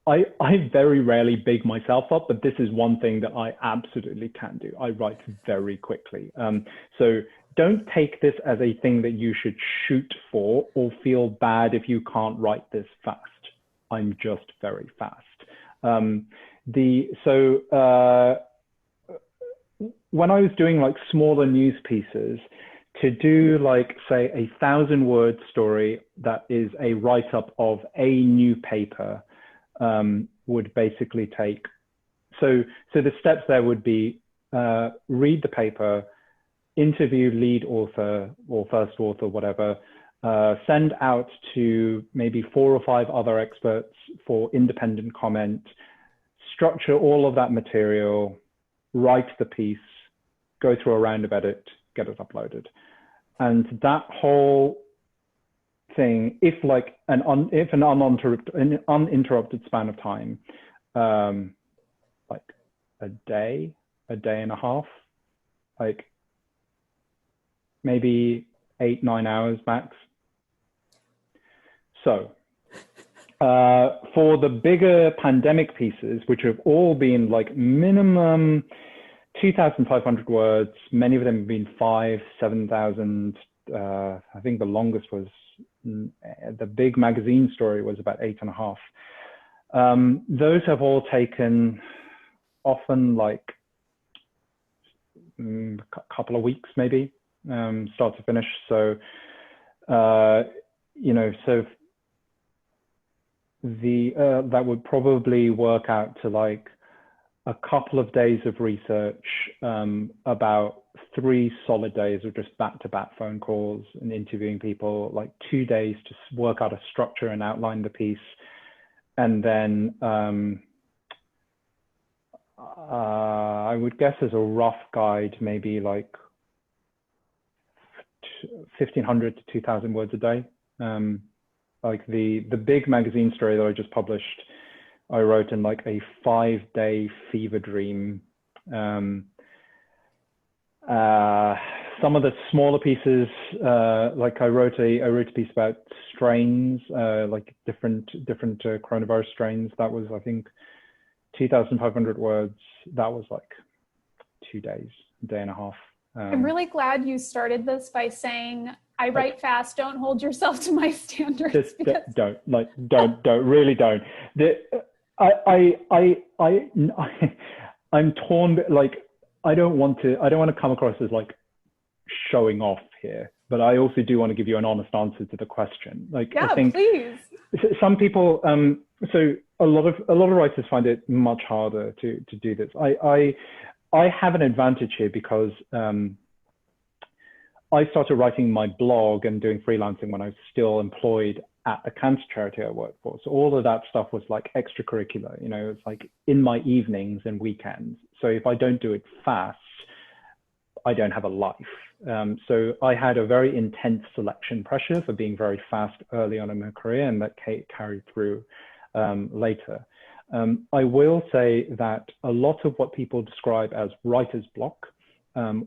I very rarely big myself up, but this is one thing that I absolutely can do. I write very quickly. So don't take this as a thing that you should shoot for or feel bad if you can't write this fast. I'm just very fast. When I was doing like smaller news pieces, to do like, say, 1,000-word story that is a write-up of a new paper would basically take, so the steps there would be read the paper, interview lead author or first author, whatever, send out to maybe 4 or 5 other experts for independent comment, structure all of that material, write the piece, go through a round of edit, get it uploaded. And that whole thing, if an uninterrupted span of time, like a day and a half, like maybe 8-9 hours max. So for the bigger pandemic pieces, which have all been like minimum 2,500 words, many of them have been 7,000. I think the longest was the big magazine story was about 8.5. Those have all taken often like a couple of weeks, maybe, start to finish. So, that would probably work out to like a couple of days of research, about 3 solid days of just back-to-back phone calls and interviewing people, like 2 days to work out a structure and outline the piece. And then I would guess as a rough guide, maybe like 1,500 to 2,000 words a day. Like the big magazine story that I just published, I wrote in like a 5-day fever dream. Some of the smaller pieces, like I wrote a piece about strains, like different coronavirus strains. That was, I think, 2,500 words. That was like 2 days, a day and a half. I'm really glad you started this by saying I write fast. Don't hold yourself to my standards. Just don't really don't. I'm torn. Like, I don't want to come across as like showing off here, but I also do want to give you an honest answer to the question. Like, yeah, I think please. Some people, so a lot of writers find it much harder to do this. I have an advantage here because I started writing my blog and doing freelancing when I was still employed at the cancer charity I worked for. So all of that stuff was like extracurricular, you know, it's like in my evenings and weekends. So if I don't do it fast, I don't have a life. So I had a very intense selection pressure for being very fast early on in my career, and that carried through later. I will say that a lot of what people describe as writer's block,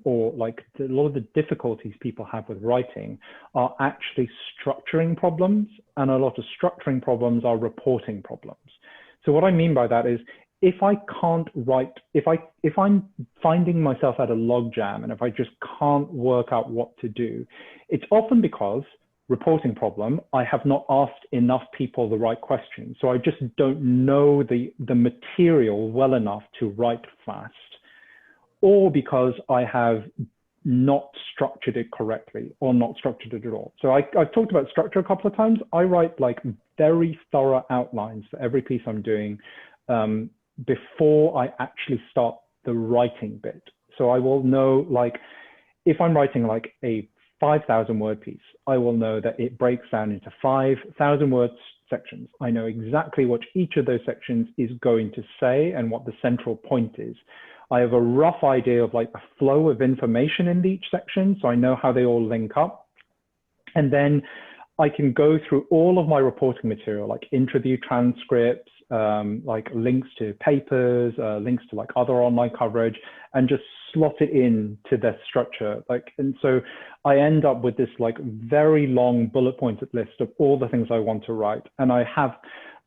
or like a lot of the difficulties people have with writing are actually structuring problems, and a lot of structuring problems are reporting problems. So what I mean by that is, if I can't write, if I'm finding myself at a logjam and if I just can't work out what to do, it's often because, reporting problem, I have not asked enough people the right questions. So I just don't know the material well enough to write fast, or because I have not structured it correctly or not structured it at all. So I've talked about structure a couple of times. I write like very thorough outlines for every piece I'm doing before I actually start the writing bit. So I will know, like, if I'm writing like a 5,000 word piece, I will know that it breaks down into 5,000 words sections. I know exactly what each of those sections is going to say and what the central point is. I have a rough idea of like the flow of information in each section, so I know how they all link up. And then I can go through all of my reporting material, like interview transcripts, like links to papers, links to like other online coverage, and just slot it in to their structure. Like, and so I end up with this like very long bullet pointed list of all the things I want to write. And I have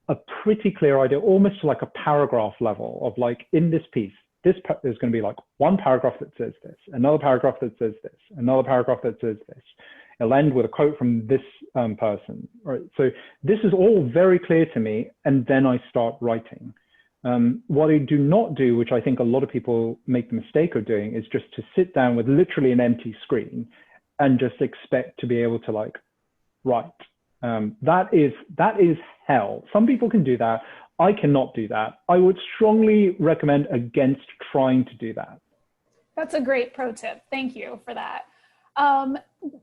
a pretty clear idea, almost like a paragraph level of like, in this piece, there's going to be like one paragraph that says this, another paragraph that says this, another paragraph that says this. It'll end with a quote from this person. Right? So this is all very clear to me, and then I start writing. What I do not do, which I think a lot of people make the mistake of doing, is just to sit down with literally an empty screen and just expect to be able to like write. That is hell. Some people can do that. I cannot do that. I would strongly recommend against trying to do that. That's a great pro tip. Thank you for that.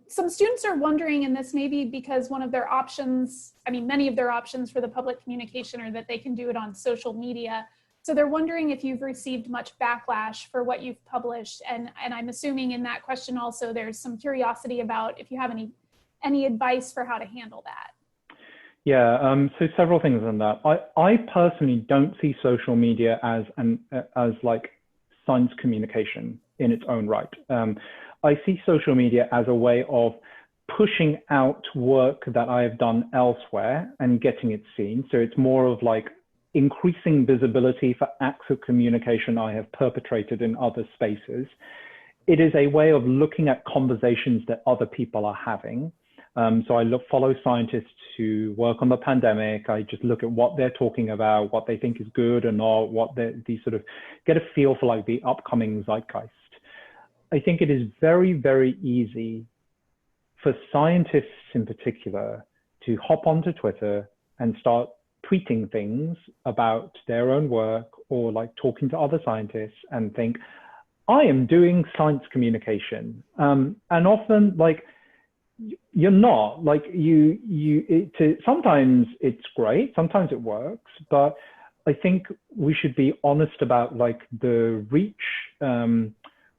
Some students are wondering, and this may be because one of their options, I mean, many of their options for the public communication are that they can do it on social media. So they're wondering if you've received much backlash for what you've published. And I'm assuming in that question also, there's some curiosity about if you have any advice for how to handle that. Yeah, so several things on that. I personally don't see social media as like science communication in its own right. I see social media as a way of pushing out work that I have done elsewhere and getting it seen. So it's more of like increasing visibility for acts of communication I have perpetrated in other spaces. It is a way of looking at conversations that other people are having. So I follow scientists who work on the pandemic. I just look at what they're talking about, what they think is good or not, what they sort of get a feel for like the upcoming zeitgeist. I think it is very, very easy for scientists in particular to hop onto Twitter and start tweeting things about their own work or like talking to other scientists and think, I am doing science communication. And often like, you're not. Like sometimes it's great, sometimes it works, but I think we should be honest about like the reach,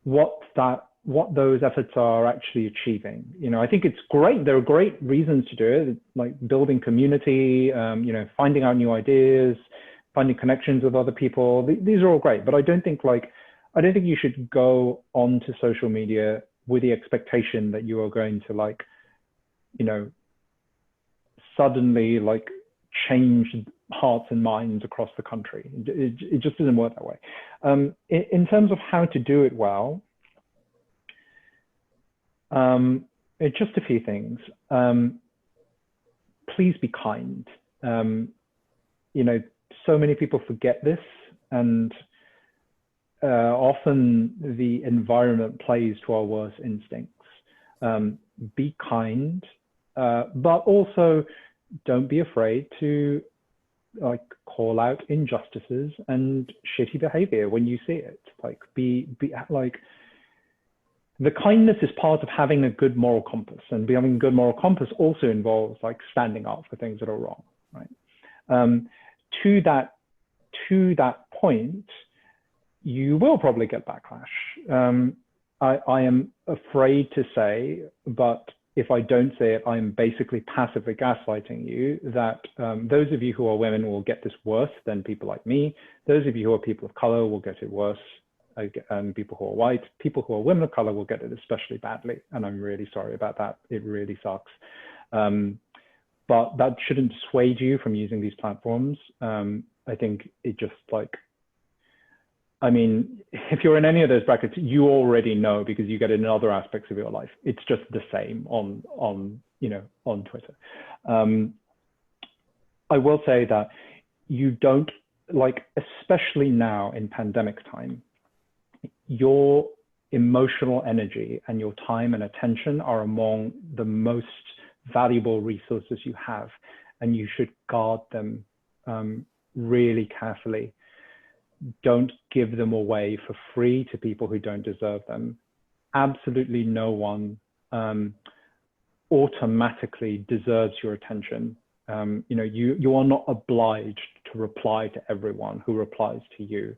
what those efforts are actually achieving. You know, I think it's great. There are great reasons to do it, like building community, you know, finding out new ideas, finding connections with other people. These are all great, but I don't think you should go onto social media with the expectation that you are going to like, you know, suddenly like change hearts and minds across the country. It just doesn't work that way. In terms of how to do it well, just a few things. Please be kind. So many people forget this, and often the environment plays to our worst instincts. Be kind, but also don't be afraid to call out injustices and shitty behavior when you see it. The kindness is part of having a good moral compass, and having a good moral compass also involves standing up for things that are wrong, right? To that point, you will probably get backlash. I am afraid to say, but if I don't say it, I'm basically passively gaslighting you that those of you who are women will get this worse than people like me. Those of you who are people of color will get it worse. And people who are white, people who are women of color will get it especially badly. And I'm really sorry about that. It really sucks. But that shouldn't dissuade you from using these platforms. I think it just if you're in any of those brackets, you already know because you get it in other aspects of your life. It's just the same on Twitter. I will say that you don't especially now in pandemic time, your emotional energy and your time and attention are among the most valuable resources you have, and you should guard them really carefully. Don't give them away for free to people who don't deserve them. Absolutely no one automatically deserves your attention. You are not obliged to reply to everyone who replies to you.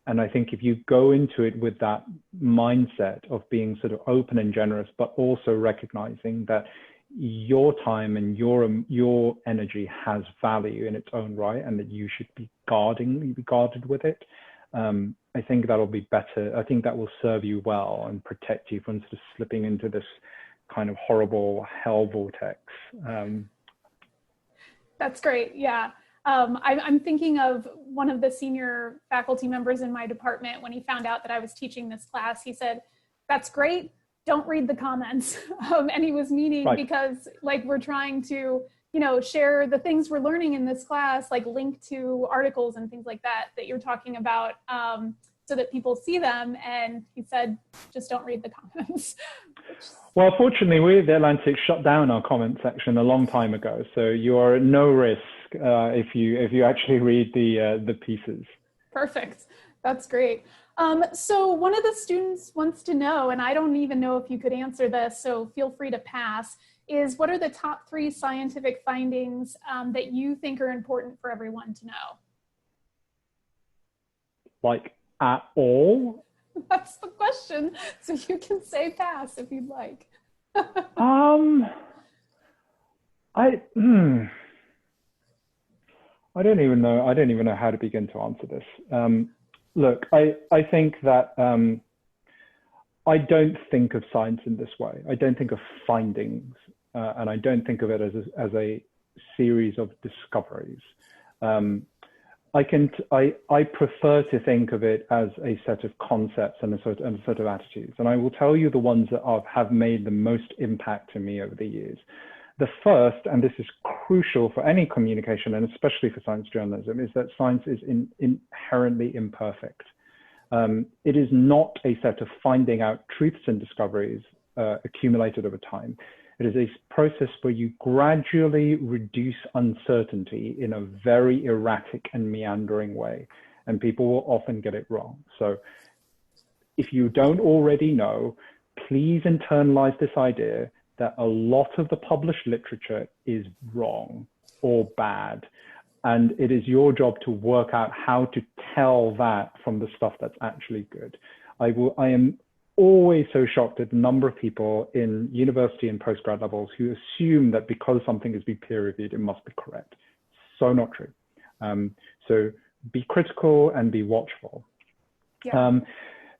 And I think if you go into it with that mindset of being sort of open and generous, but also recognizing that your time and your energy has value in its own right, and that you should be guarded with it, I think that'll be better. I think that will serve you well and protect you from sort of slipping into this kind of horrible hell vortex. That's great. Yeah. I'm thinking of one of the senior faculty members in my department. When he found out that I was teaching this class, he said, "That's great. Don't read the comments." And he was meaning right. Because we're trying to, share the things we're learning in this class, link to articles and things like that you're talking about, so that people see them. And he said, just don't read the comments. Well, fortunately, we at The Atlantic shut down our comment section a long time ago. So you are at no risk if you actually read the pieces. Perfect. That's great. So one of the students wants to know, and I don't even know if you could answer this, so feel free to pass, is what are the top 3 scientific findings that you think are important for everyone to know? At all? That's the question. So you can say pass if you'd like. I don't even know how to begin to answer this. Look, I think that I don't think of science in this way. I don't think of findings, and I don't think of it as a series of discoveries. I prefer to think of it as a set of concepts and a sort of attitudes. And I will tell you the ones that have made the most impact to me over the years. The first, and this is crucial for any communication, and especially for science journalism, is that science is inherently imperfect. It is not a set of finding out truths and discoveries accumulated over time. It is a process where you gradually reduce uncertainty in a very erratic and meandering way, and people will often get it wrong. So if you don't already know, please internalize this idea that a lot of the published literature is wrong or bad. And it is your job to work out how to tell that from the stuff that's actually good. I am always so shocked at the number of people in university and postgrad levels who assume that because something is being peer reviewed, it must be correct. So not true. So be critical and be watchful. Yeah.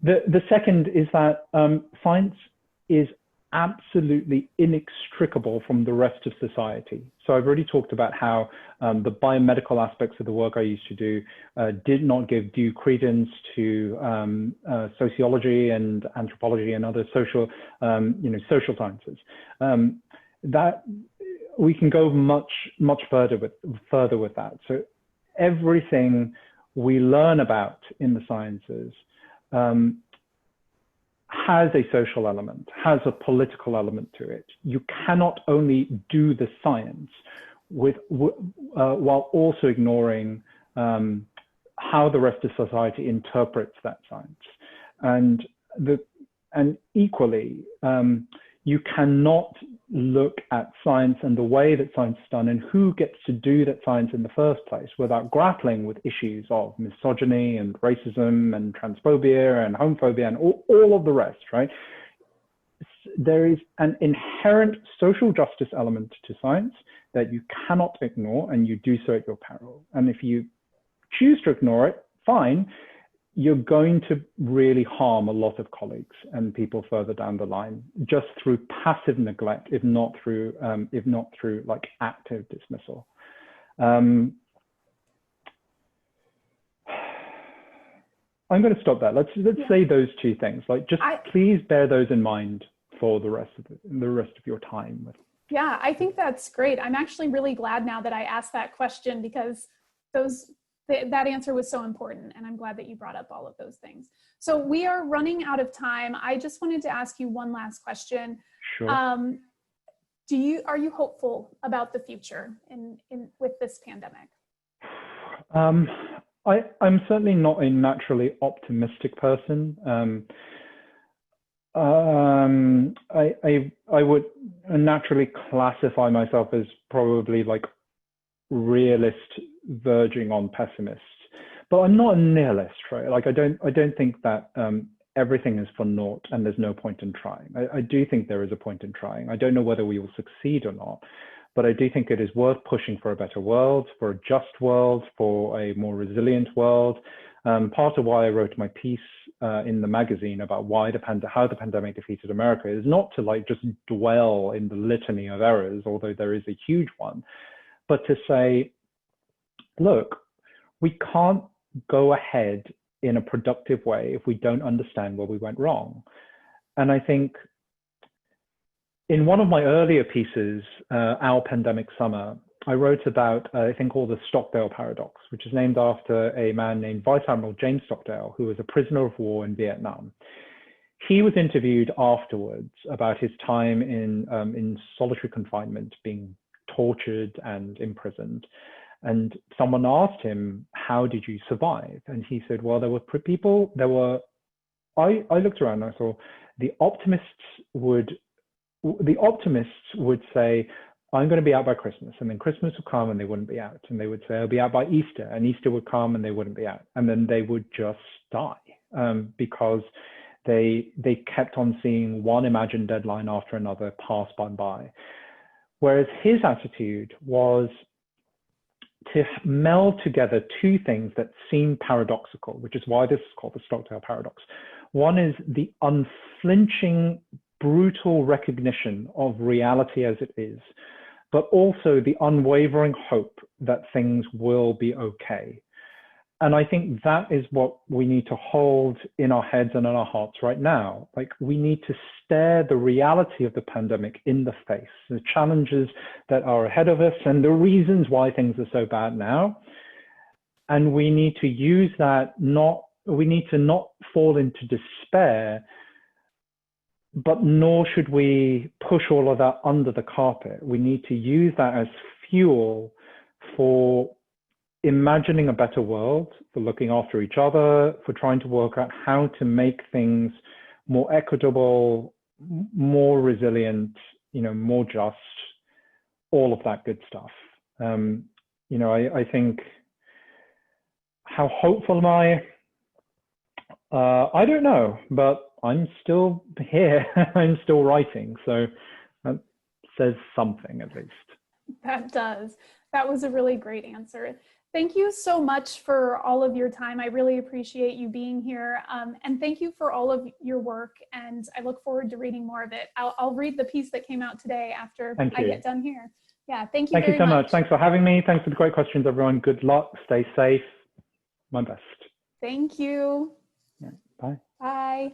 The second is that science is absolutely inextricable from the rest of society. So I've already talked about how the biomedical aspects of the work I used to do did not give due credence to sociology and anthropology and other social, social sciences. That we can go much further with that. So everything we learn about in the sciences has a social element, has a political element to it. You cannot only do the science while also ignoring how the rest of society interprets that science. And equally, you cannot look at science and the way that science is done and who gets to do that science in the first place without grappling with issues of misogyny and racism and transphobia and homophobia and all of the rest, right? There is an inherent social justice element to science that you cannot ignore, and you do so at your peril. And if you choose to ignore it, fine, you're going to really harm a lot of colleagues and people further down the line just through passive neglect, if not through like active dismissal. I'm going to stop there. Let's say those two things. Like, please bear those in mind for the rest of your time. Yeah, I think that's great. I'm actually really glad now that I asked that question, because that answer was so important, and I'm glad that you brought up all of those things. So we are running out of time. I just wanted to ask you one last question. Sure. Are you hopeful about the future with this pandemic? I'm certainly not a naturally optimistic person. I would naturally classify myself as probably like realist verging on pessimists, but I'm not a nihilist, right? Like I don't think that everything is for naught and there's no point in trying. I do think there is a point in trying. I don't know whether we will succeed or not, but I do think it is worth pushing for a better world, for a just world, for a more resilient world. Part of why I wrote my piece in the magazine about how the pandemic defeated America is not to like just dwell in the litany of errors, although there is a huge one, but to say, look, we can't go ahead in a productive way if we don't understand where we went wrong. And I think in one of my earlier pieces, Our Pandemic Summer, I wrote about a thing called the Stockdale paradox, which is named after a man named Vice Admiral James Stockdale, who was a prisoner of war in Vietnam. He was interviewed afterwards about his time in solitary confinement, being tortured and imprisoned. And someone asked him, how did you survive? And he said, well, I looked around and I saw the optimists would say, I'm going to be out by Christmas. And then Christmas would come and they wouldn't be out. And they would say, I'll be out by Easter. And Easter would come and they wouldn't be out. And then they would just die because they kept on seeing one imagined deadline after another pass by. Whereas his attitude was to meld together two things that seem paradoxical, which is why this is called the Stockdale paradox. One is the unflinching, brutal recognition of reality as it is, but also the unwavering hope that things will be okay. And I think that is what we need to hold in our heads and in our hearts right now. Like, we need to stare the reality of the pandemic in the face, the challenges that are ahead of us and the reasons why things are so bad now. And we need to use that, we need to not fall into despair, but nor should we push all of that under the carpet. We need to use that as fuel for imagining a better world, for looking after each other, for trying to work out how to make things more equitable, more resilient, more just, all of that good stuff. I think, how hopeful am I? I don't know, but I'm still here. I'm still writing. So that says something, at least. That does. That was a really great answer. Thank you so much for all of your time. I really appreciate you being here. And thank you for all of your work. And I look forward to reading more of it. I'll read the piece that came out today after I get done here. Yeah, thank you very much. Thank you so much. Thanks for having me. Thanks for the great questions, everyone. Good luck. Stay safe. My best. Thank you. Yeah, bye. Bye.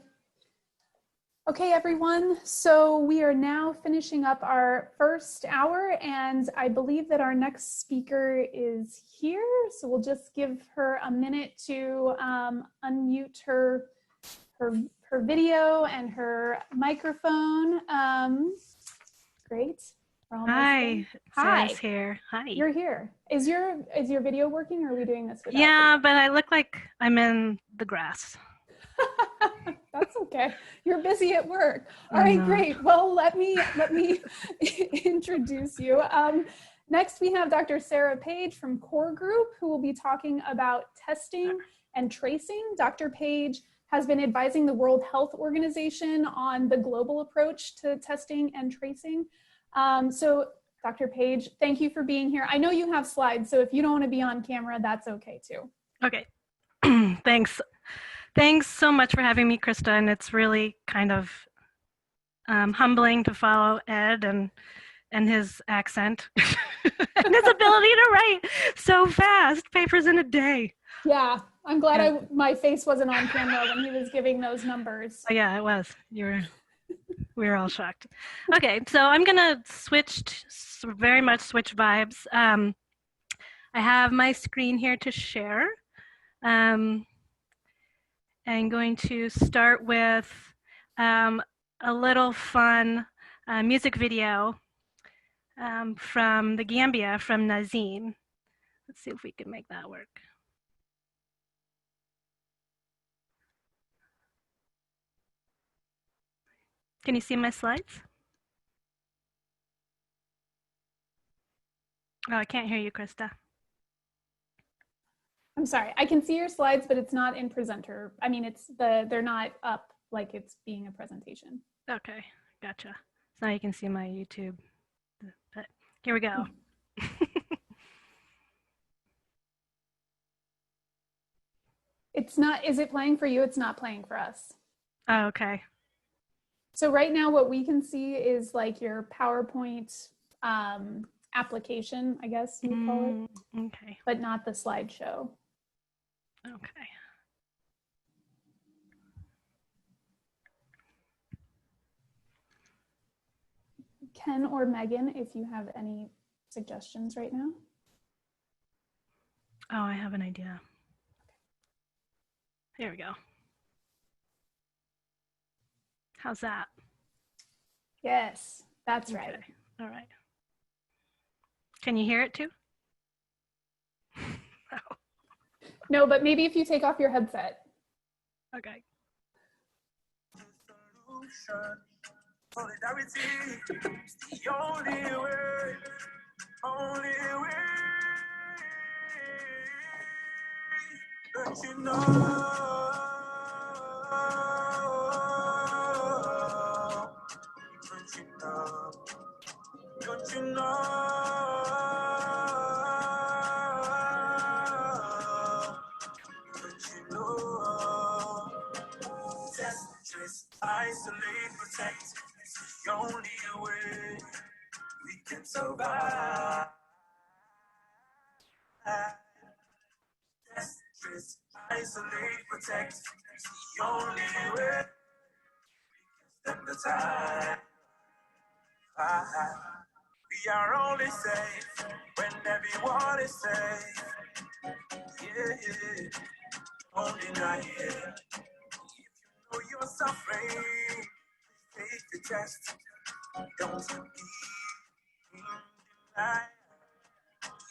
Okay, everyone. So we are now finishing up our first hour, and I believe that our next speaker is here. So we'll just give her a minute to unmute her video and her microphone. Great. Hi. Hi. Sarah's here. Hi. You're here. Is your video working, or are we doing this without Yeah, but I look like I'm in the grass. That's okay. You're busy at work. All right, great. Well, let me introduce you. Next, we have Dr. Sarah Paige from Core Group, who will be talking about testing and tracing. Dr. Paige has been advising the World Health Organization on the global approach to testing and tracing. So, Dr. Paige, thank you for being here. I know you have slides, so if you don't want to be on camera, that's okay too. Okay. Thanks. Thanks so much for having me, Krista, and it's really kind of humbling to follow Ed and his accent and his ability to write so fast, papers in a day. Yeah, I'm glad my face wasn't on camera when he was giving those numbers. Oh, yeah, it was. We were all shocked. Okay, so I'm gonna very much switch vibes. I have my screen here to share. I'm going to start with a little fun music video from the Gambia from Nazim. Let's see if we can make that work. Can you see my slides? Oh, I can't hear you, Krista. I'm sorry, I can see your slides, but it's not in presenter. I mean, they're not up like it's being a presentation. Okay, gotcha. So now you can see my YouTube. But here we go. It's not, is it playing for you? It's not playing for us. Oh, okay. So right now what we can see is like your PowerPoint application, I guess you call it. Okay. But not the slideshow. Okay. Ken or Megan, if you have any suggestions right now. Oh, I have an idea. Here we go. How's that? Yes, that's right. Okay. All right. Can you hear it too? No, but maybe if you take off your headset. Okay. Solidarity is the only way, only way. Don't you know? Don't you know? Don't you know? Don't you know? Test, trace, isolate, protect. It's the only way we can survive. Test, trace, isolate, protect. It's the only way we can stem the tide. We are only safe when everyone is safe. Yeah, only not here. If you know you're suffering, take the test. Don't be denied.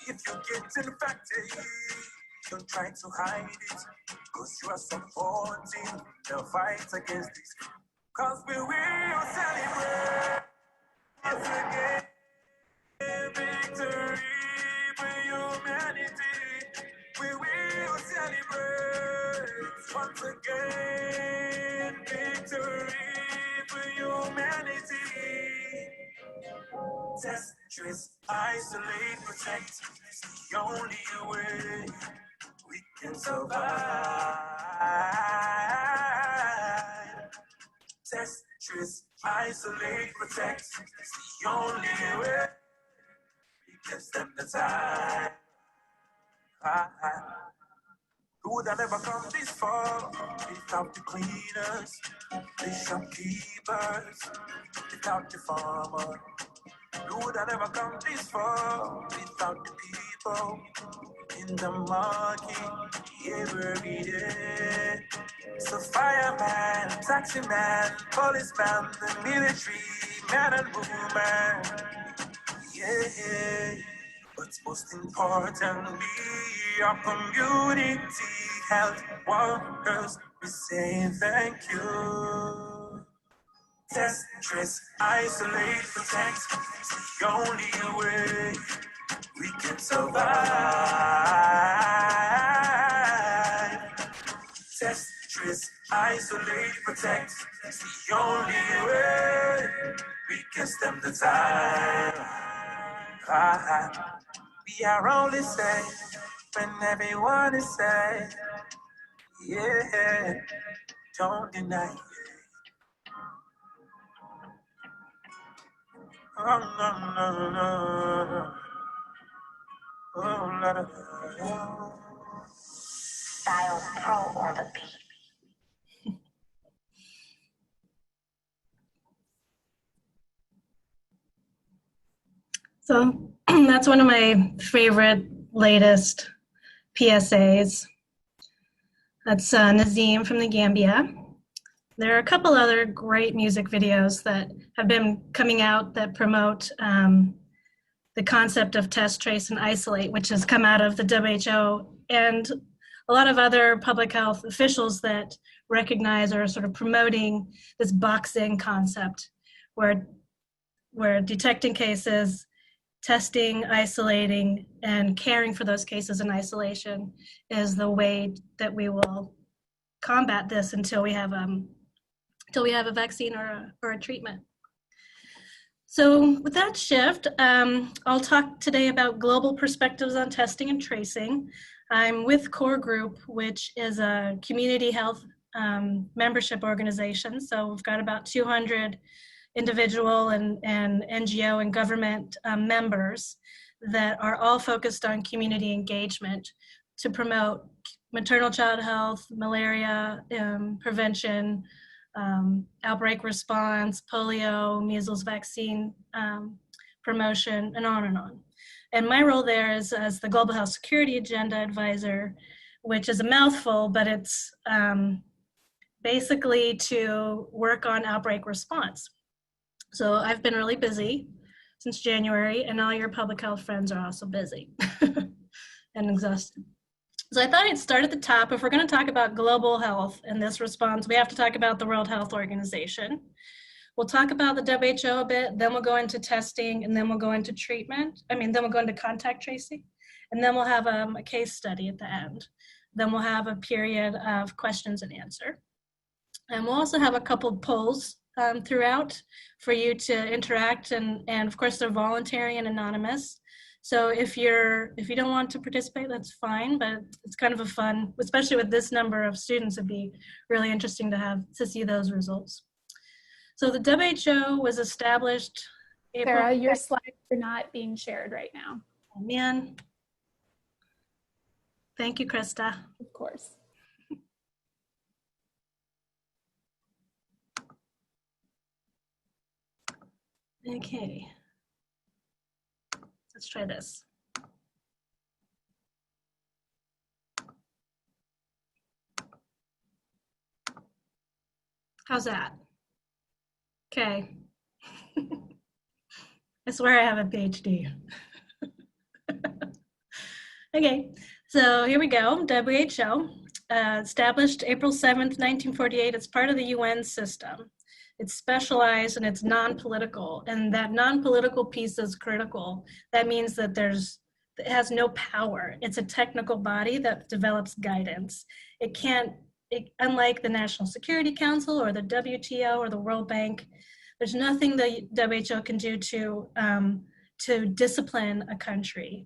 If you get infected, don't try to hide it, cause you are supporting the fight against this. Cause we will celebrate once again victory for humanity. We will celebrate once again victory for humanity. Test, trace, isolate, protect. It's the only way we can survive. Test, trace, isolate, protect. It's the only way we can stem the tide. Who would have ever come this far without the cleaners, the shopkeepers, without the farmer? Who would have ever come this far without the people in the market every day? So fireman, taxi man, policeman, the military, man and woman, yeah. But most importantly, our community health workers, we say thank you. Test, trace, isolate, protect. It's the only way we can survive. Test, trace, isolate, protect. It's the only way we can stem the tide. We are only safe when everyone is safe. Yeah, don't deny it. Oh, no, no, no. Oh, la, la, la. Style Pro on the beat. So that's one of my favorite latest PSAs. That's Nazim from the Gambia. There are a couple other great music videos that have been coming out that promote the concept of test, trace, and isolate, which has come out of the WHO and a lot of other public health officials that recognize or are sort of promoting this boxing concept where detecting cases, testing, isolating, and caring for those cases in isolation is the way that we will combat this until we have a vaccine or a treatment. So with that shift, I'll talk today about global perspectives on testing and tracing. I'm with Core Group, which is a community health membership organization. So we've got about 200 individual and NGO and government members that are all focused on community engagement to promote maternal child health, malaria prevention, outbreak response, polio, measles vaccine promotion, and on and on. And my role there is as the Global Health Security Agenda Advisor, which is a mouthful, but it's basically to work on outbreak response. So I've been really busy since January, and all your public health friends are also busy and exhausted. So I thought I'd start at the top. If we're going to talk about global health and this response, we have to talk about the World Health Organization. We'll talk about the WHO a bit, then we'll go into testing, and then we'll go into treatment. Then we'll go into contact tracing, and then we'll have a case study at the end. Then we'll have a period of questions and answer. And we'll also have a couple polls throughout for you to interact, and of course they're voluntary and anonymous. So if you don't want to participate, that's fine, but it's kind of a fun, especially with this number of students, it'd be really interesting to see those results. So the WHO was established April. Sarah, your slides are not being shared right now. Oh man. Thank you, Krista. Of course. Okay. Let's try this. How's that? Okay. I swear I have a PhD. Okay, so here we go. WHO, established April 7th, 1948. It's part of the UN system. It's specialized and it's non-political, and that non-political piece is critical. That means that it has no power. It's a technical body that develops guidance. Unlike the National Security Council or the WTO or the World Bank, there's nothing the WHO can do to to discipline a country.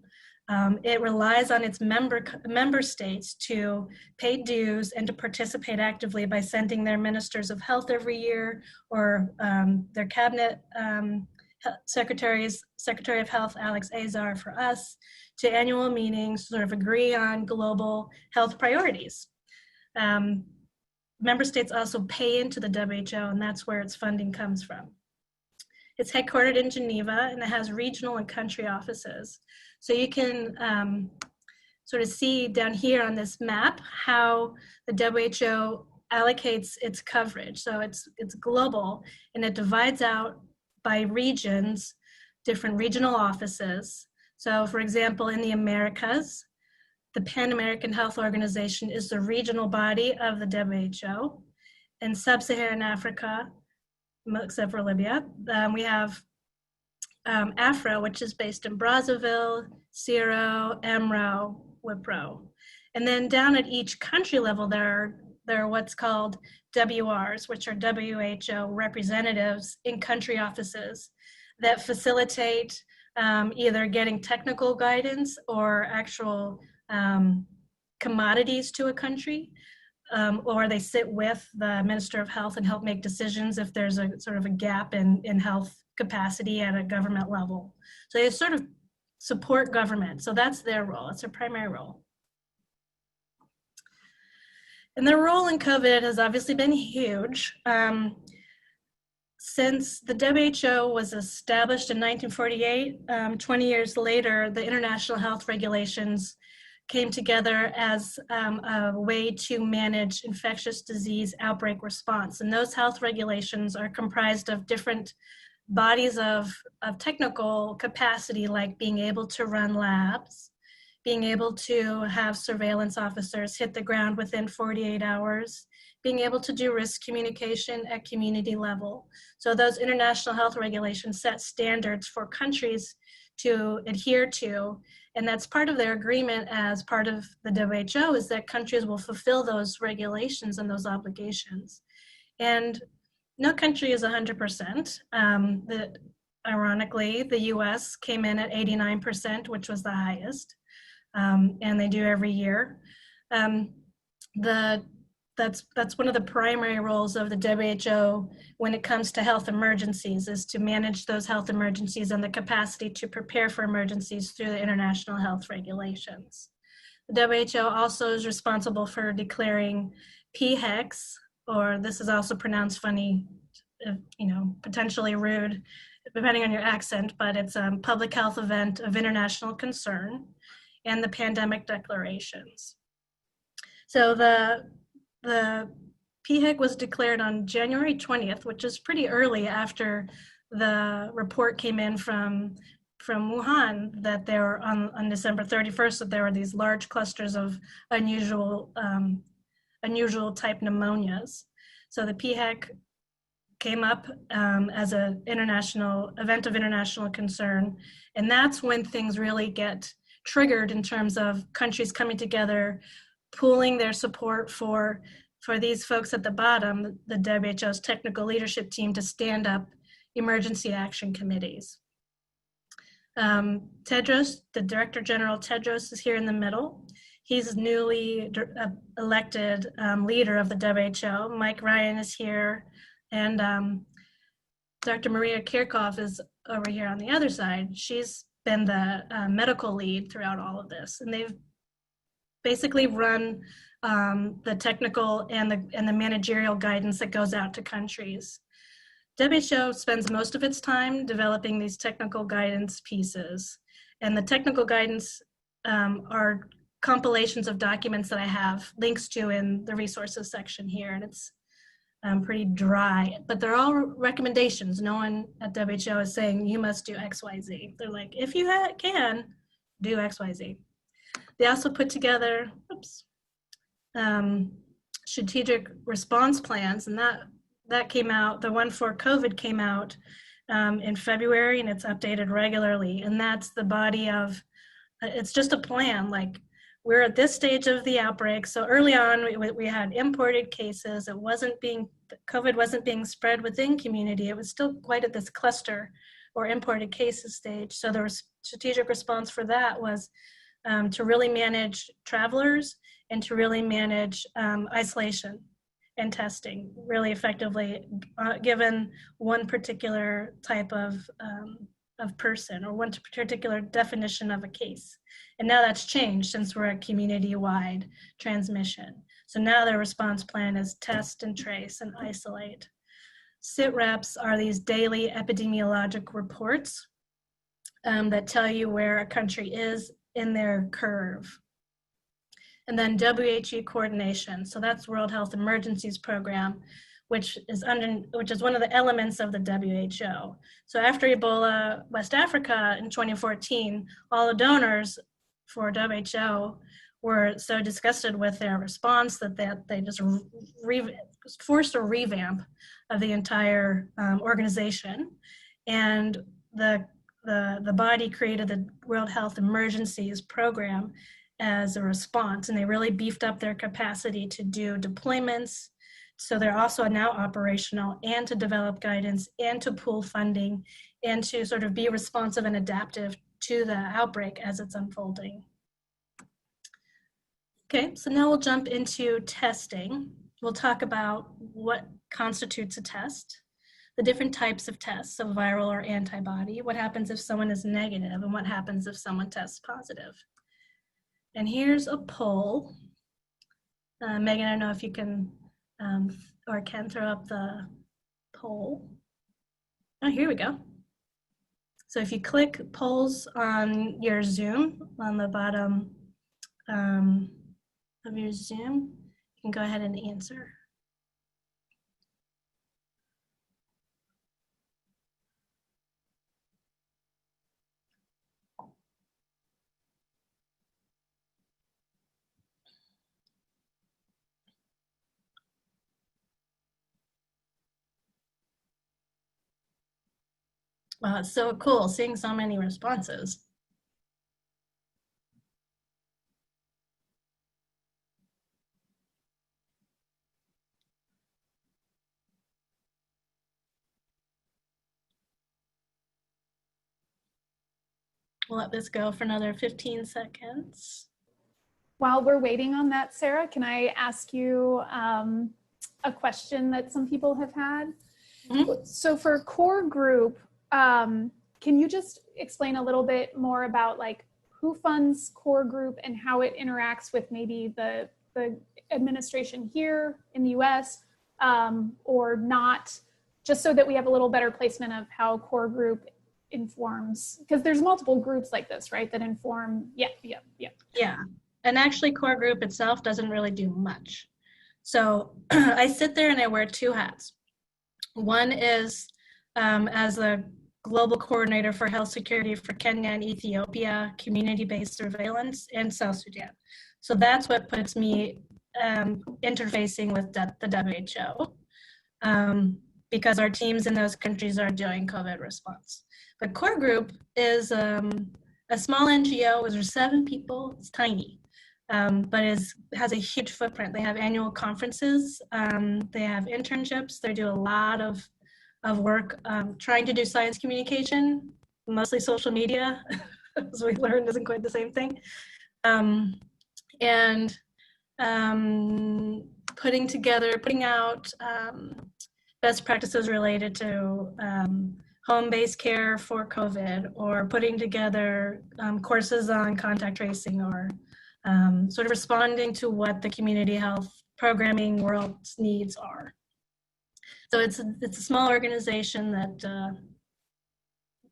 It relies on its member states to pay dues and to participate actively by sending their ministers of health every year, or their cabinet Secretary of Health Alex Azar for us, to annual meetings, sort of agree on global health priorities. Member states also pay into the WHO, and that's where its funding comes from. It's headquartered in Geneva, and it has regional and country offices. So you can sort of see down here on this map how the WHO allocates its coverage. So it's global, and it divides out by regions, different regional offices. So for example, in the Americas, the Pan American Health Organization is the regional body of the WHO. In Sub-Saharan Africa, except for Libya, we have AFRA, which is based in Brazzaville, CIRO, EMRO, WIPRO. And then down at each country level, there are what's called WRs, which are WHO representatives in country offices that facilitate either getting technical guidance or actual commodities to a country, or they sit with the Minister of Health and help make decisions if there's a sort of a gap in health capacity at a government level. So they sort of support government. So that's their role. It's their primary role. And their role in COVID has obviously been huge. Since the WHO was established in 1948, 20 years later, the international health regulations came together as a way to manage infectious disease outbreak response. And those health regulations are comprised of different bodies of technical capacity, like being able to run labs, being able to have surveillance officers hit the ground within 48 hours, being able to do risk communication at community level. So those international health regulations set standards for countries to adhere to, and that's part of their agreement as part of the WHO, is that countries will fulfill those regulations and those obligations. And no country is 100%. Ironically, the US came in at 89%, which was the highest, and they do every year. That's one of the primary roles of the WHO when it comes to health emergencies, is to manage those health emergencies and the capacity to prepare for emergencies through the international health regulations. The WHO also is responsible for declaring PHECs, or this is also pronounced funny, potentially rude, depending on your accent, but it's a public health event of international concern, and the pandemic declarations. So the PHEC was declared on January 20th, which is pretty early after the report came in from Wuhan that there were on December 31st, that there were these large clusters of unusual type pneumonias. So the PHEC came up as an international event of international concern, and that's when things really get triggered in terms of countries coming together, pooling their support for these folks at the bottom, the WHO's technical leadership team, to stand up emergency action committees. Tedros, the Director General Tedros, is here in the middle. He's newly elected leader of the WHO. Mike Ryan is here, and Dr. Maria Kirchhoff is over here on the other side. She's been the medical lead throughout all of this, and they've basically run the technical and the managerial guidance that goes out to countries. WHO spends most of its time developing these technical guidance pieces, and the technical guidance are compilations of documents that I have links to in the resources section here, and it's pretty dry, but they're all recommendations. No one at WHO is saying you must do X, Y, Z. They're like, if you can, do X, Y, Z. They also put together strategic response plans, and that came out, the one for COVID came out in February, and it's updated regularly. And that's the body of, it's just a plan, like, we're at this stage of the outbreak. So early on, we had imported cases. COVID wasn't being spread within community. It was still quite at this cluster or imported cases stage. So the strategic response for that was to really manage travelers and to really manage isolation and testing really effectively, given one particular type of person or one particular definition of a case. And now that's changed since we're at community-wide transmission. So now their response plan is test and trace and isolate. SITREPs are these daily epidemiologic reports that tell you where a country is in their curve. And then WHO coordination. So that's World Health Emergencies Program, which is one of the elements of the WHO. So after Ebola, West Africa in 2014, all the donors for WHO were so disgusted with their response that they just forced a revamp of the entire organization. And the body created the World Health Emergencies Program as a response, and they really beefed up their capacity to do deployments. So they're also now operational, and to develop guidance, and to pool funding, and to sort of be responsive and adaptive to the outbreak as it's unfolding. Okay, so now we'll jump into testing. We'll talk about what constitutes a test, the different types of tests, so viral or antibody, what happens if someone is negative, and what happens if someone tests positive. And here's a poll. Megan, I don't know if you can or can throw up the poll. Oh, here we go. So if you click polls on your Zoom on the bottom of your Zoom, you can go ahead and answer. Wow, it's so cool seeing so many responses. We'll let this go for another 15 seconds. While we're waiting on that, Sarah, can I ask you a question that some people have had? Mm-hmm. So for core group, can you just explain a little bit more about like who funds core group and how it interacts with maybe the administration here in the US or not, just so that we have a little better placement of how core group informs, because there's multiple groups like this, right, that inform. Yeah. And actually core group itself doesn't really do much. So I sit there and I wear two hats. One is as the global coordinator for health security for Kenya and Ethiopia, community-based surveillance, and South Sudan. So that's what puts me interfacing with the WHO because our teams in those countries are doing COVID response. But core group is a small NGO. There's 7 people. It's tiny, but has a huge footprint. They have annual conferences. They have internships. They do a lot of work trying to do science communication, mostly social media, as we learned isn't quite the same thing. And putting out best practices related to home-based care for COVID, or putting together courses on contact tracing, or sort of responding to what the community health programming world's needs are. So it's a small organization that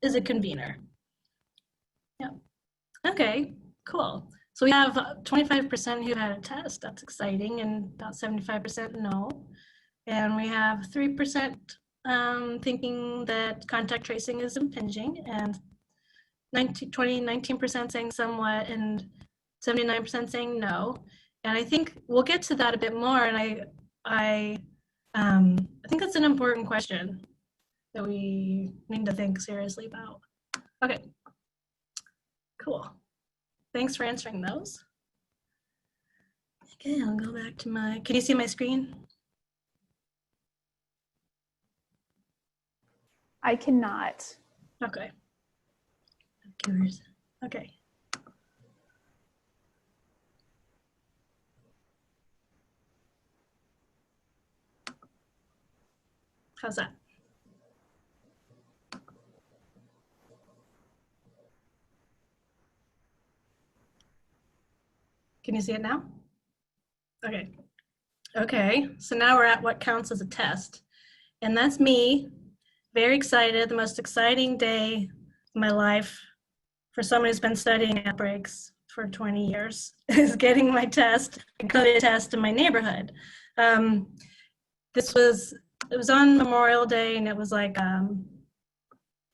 is a convener. Yeah. Okay, cool. So we have 25% who had a test. That's exciting, and about 75% no. And we have 3% thinking that contact tracing is impinging, and 19% saying somewhat, and 79% saying no. And I think we'll get to that a bit more. And I think that's an important question that we need to think seriously about. Okay, cool. Thanks for answering those. Okay, I'll go back to can you see my screen? I cannot. Okay. Okay. How's that? Can you see it now? Okay. Okay, so now we're at what counts as a test. And that's me, very excited, the most exciting day of my life for someone who's been studying outbreaks for 20 years is getting my test, a COVID test in my neighborhood. It was on Memorial Day, and it was like a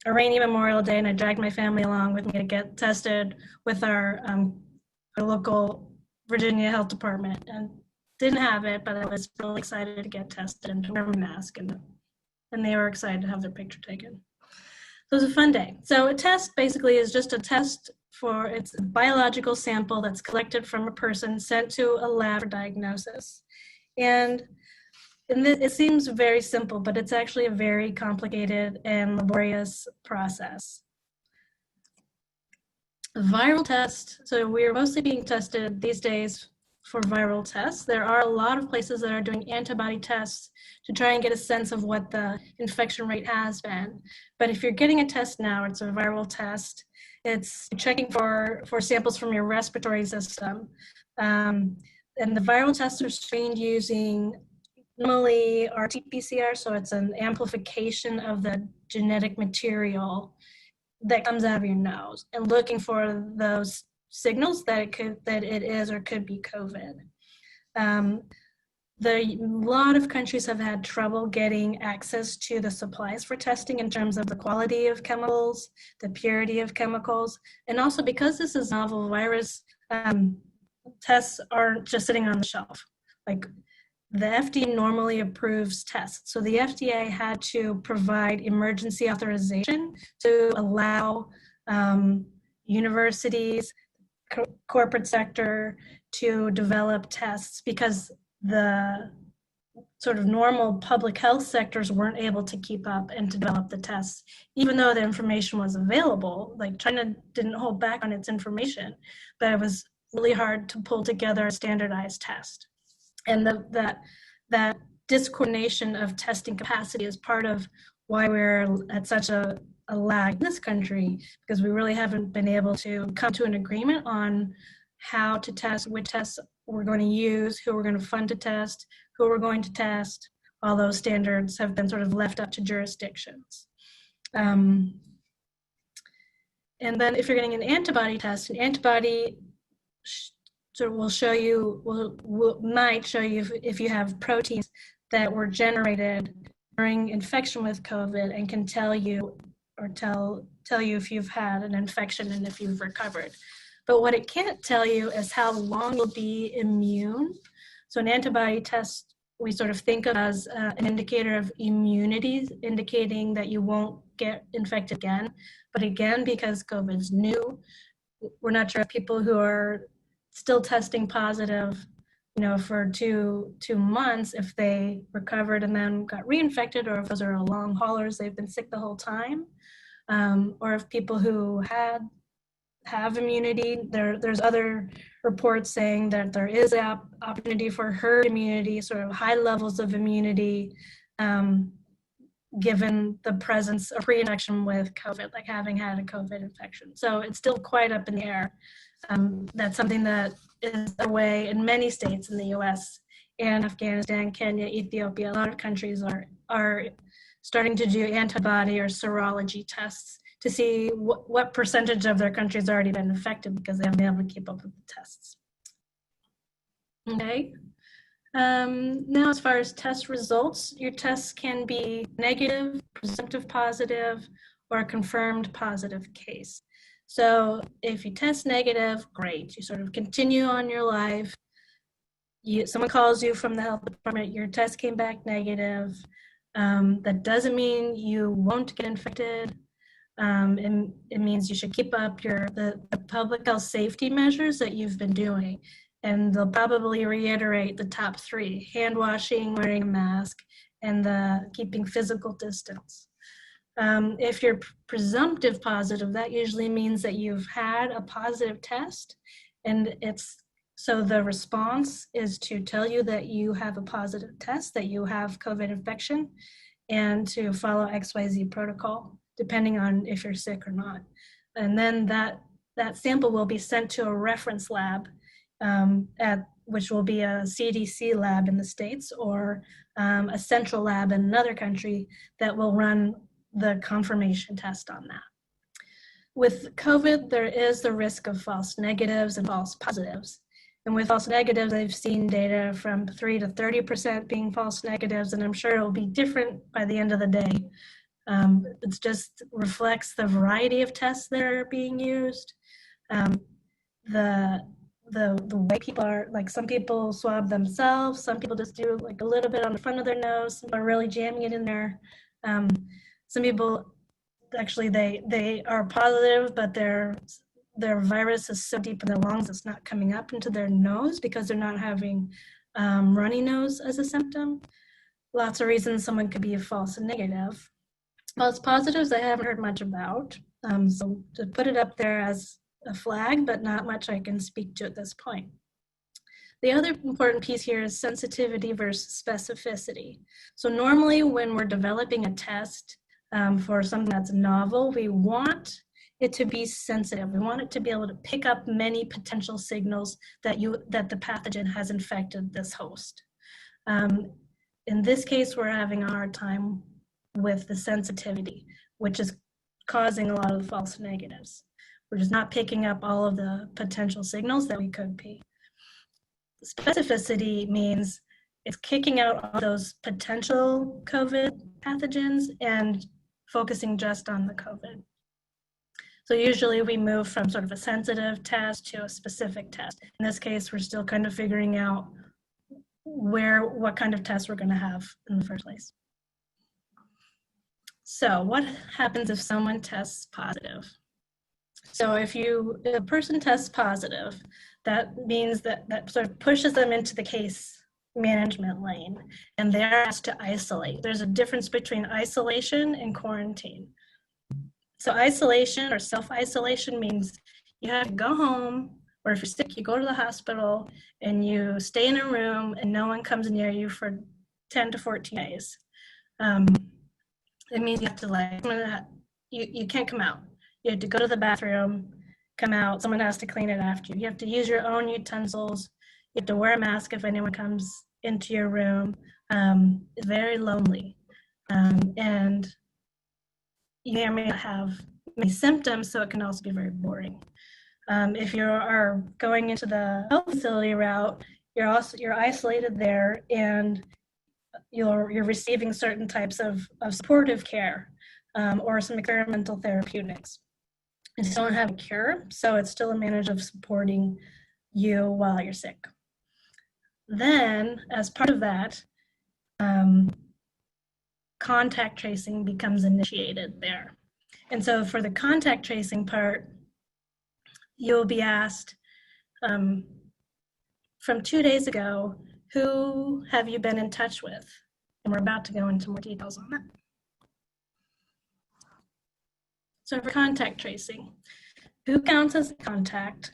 rainy Memorial Day, and I dragged my family along with me to get tested with our local Virginia Health Department, and didn't have it, but I was really excited to get tested and to wear my mask, and they were excited to have their picture taken. So it was a fun day. So a test basically is just a test it's a biological sample that's collected from a person sent to a lab for diagnosis. And it seems very simple, but it's actually a very complicated and laborious process. Viral test, so we're mostly being tested these days for viral tests. There are a lot of places that are doing antibody tests to try and get a sense of what the infection rate has been. But if you're getting a test now, it's a viral test. It's checking for samples from your respiratory system. And the viral tests are screened using normally RT-PCR, so it's an amplification of the genetic material that comes out of your nose, and looking for those signals that it is or could be COVID. A lot of countries have had trouble getting access to the supplies for testing in terms of the quality of chemicals, the purity of chemicals, and also because this is novel virus, tests aren't just sitting on the shelf. Like, the FDA normally approves tests. So the FDA had to provide emergency authorization to allow universities, corporate sector to develop tests, because the sort of normal public health sectors weren't able to keep up and to develop the tests, even though the information was available. Like, China didn't hold back on its information, but it was really hard to pull together a standardized test. And that discoordination of testing capacity is part of why we're at such a lag in this country, because we really haven't been able to come to an agreement on how to test, which tests we're going to use, who we're going to fund to test, who we're going to test. All those standards have been sort of left up to jurisdictions. And then if you're getting an antibody test, an antibody will show you, might show you if you have proteins that were generated during infection with COVID, and can tell you or tell you if you've had an infection and if you've recovered. But what it can't tell you is how long you'll be immune. So an antibody test we sort of think of as an indicator of immunity, indicating that you won't get infected again. But again, because COVID's new, we're not sure if people who are still testing positive, for two months, if they recovered and then got reinfected, or if those are long haulers, they've been sick the whole time, or if people who have immunity. There's other reports saying that there is an opportunity for herd immunity, sort of high levels of immunity, given the presence of pre-infection with COVID, like having had a COVID infection. So it's still quite up in the air. That's something that is away in many states in the US and Afghanistan, Kenya, Ethiopia. A lot of countries are starting to do antibody or serology tests to see what percentage of their country's already been infected, because they haven't been able to keep up with the tests. Okay. Now, as far as test results, your tests can be negative, presumptive positive, or a confirmed positive case. So if you test negative, great. You sort of continue on your life. Someone calls you from the health department, your test came back negative. That doesn't mean you won't get infected. It means you should keep up the public health safety measures that you've been doing. And they'll probably reiterate the top 3: hand washing, wearing a mask, and the keeping physical distance. If you're presumptive positive, that usually means that you've had a positive test, and so the response is to tell you that you have a positive test, that you have COVID infection, and to follow XYZ protocol, depending on if you're sick or not. And then that sample will be sent to a reference lab, which will be a CDC lab in the States or a central lab in another country that will run the confirmation test on that. With COVID, there is the risk of false negatives and false positives. And with false negatives, I've seen data from 3 to 30% being false negatives, and I'm sure it'll be different by the end of the day. It just reflects the variety of tests that are being used. The way people are, like some people swab themselves, some people just do like a little bit on the front of their nose, some are really jamming it in there. Some people, actually, they are positive, but their virus is so deep in their lungs it's not coming up into their nose because they're not having runny nose as a symptom. Lots of reasons someone could be a false negative. False positives I haven't heard much about, so to put it up there as a flag, but not much I can speak to at this point. The other important piece here is sensitivity versus specificity. So normally when we're developing a test for something that's novel, we want it to be sensitive. We want it to be able to pick up many potential signals that the pathogen has infected this host. In this case, we're having a hard time with the sensitivity, which is causing a lot of the false negatives. We're just not picking up all of the potential signals that we could be. Specificity means it's kicking out all those potential COVID pathogens and focusing just on the COVID. So usually we move from sort of a sensitive test to a specific test. In this case, we're still kind of figuring out what kind of test we're going to have in the first place. So what happens if someone tests positive? So if a person tests positive, that means that sort of pushes them into the case management lane, and they're asked to isolate. There's a difference between isolation and quarantine. So isolation or self-isolation means you have to go home, or if you're sick, you go to the hospital and you stay in a room and no one comes near you for 10 to 14 days. It means you have to you can't come out. You have to go to the bathroom, come out, someone has to clean it after you. You have to use your own utensils. You have to wear a mask if anyone comes into your room. It's very lonely. And you may or may not have many symptoms, so it can also be very boring. If you are going into the health facility route, you're isolated there, and you're receiving certain types of supportive care or some experimental therapeutics. You still don't have a cure, so it's still a manner of supporting you while you're sick. Then, as part of that, contact tracing becomes initiated there. And so for the contact tracing part, you'll be asked, from 2 days ago, who have you been in touch with? And we're about to go into more details on that. So for contact tracing, who counts as a contact?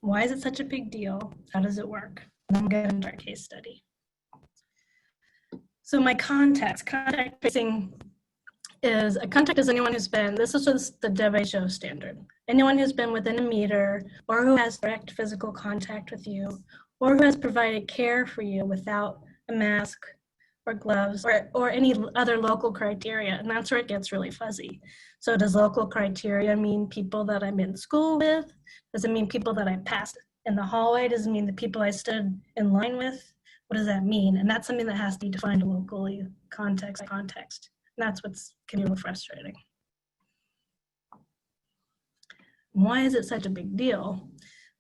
Why is it such a big deal? How does it work? And I'm going to get into our case study. So my contact tracing is, a contact is anyone who's been, this is just the WHO standard, anyone who's been within a meter or who has direct physical contact with you or who has provided care for you without a mask or gloves or any other local criteria. And that's where it gets really fuzzy. So does local criteria mean people that I'm in school with? Does it mean people that I passed in the hallway? Does it mean the people I stood in line with? What does that mean? And that's something that has to be defined locally, context by context. And that's what's can be a little frustrating. Why is it such a big deal?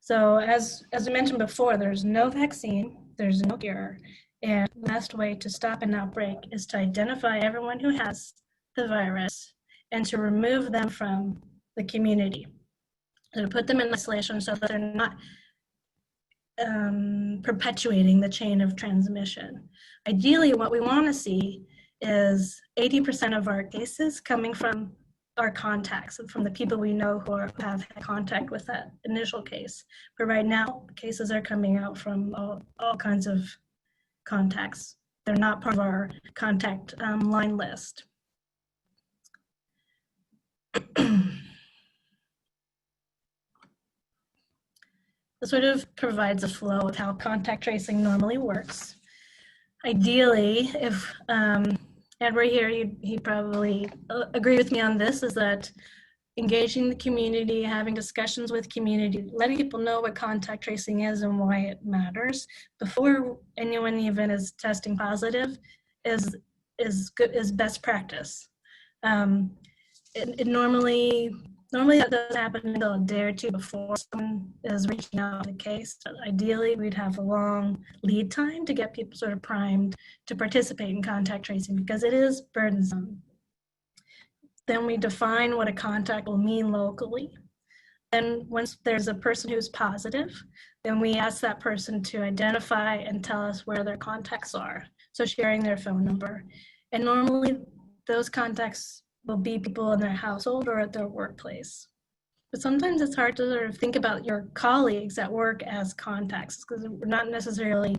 So as we mentioned before, there's no vaccine, there's no cure, and the best way to stop an outbreak is to identify everyone who has the virus and to remove them from the community. So to put them in isolation so that they're not perpetuating the chain of transmission. Ideally, what we want to see is 80% of our cases coming from our contacts, from the people we know who have had contact with that initial case. But right now, cases are coming out from all kinds of contacts. They're not part of our contact line list. This sort of provides a flow of how contact tracing normally works. Ideally, if Edward here, he'd probably agree with me on this, is that engaging the community, having discussions with community, letting people know what contact tracing is and why it matters before anyone even is testing positive is best practice. It normally that doesn't happen until a day or two before someone is reaching out to the case. But ideally, we'd have a long lead time to get people sort of primed to participate in contact tracing because it is burdensome. Then we define what a contact will mean locally. Then once there's a person who's positive, then we ask that person to identify and tell us where their contacts are. So sharing their phone number. And normally those contacts will be people in their household or at their workplace. But sometimes it's hard to sort of think about your colleagues at work as contacts because we're not necessarily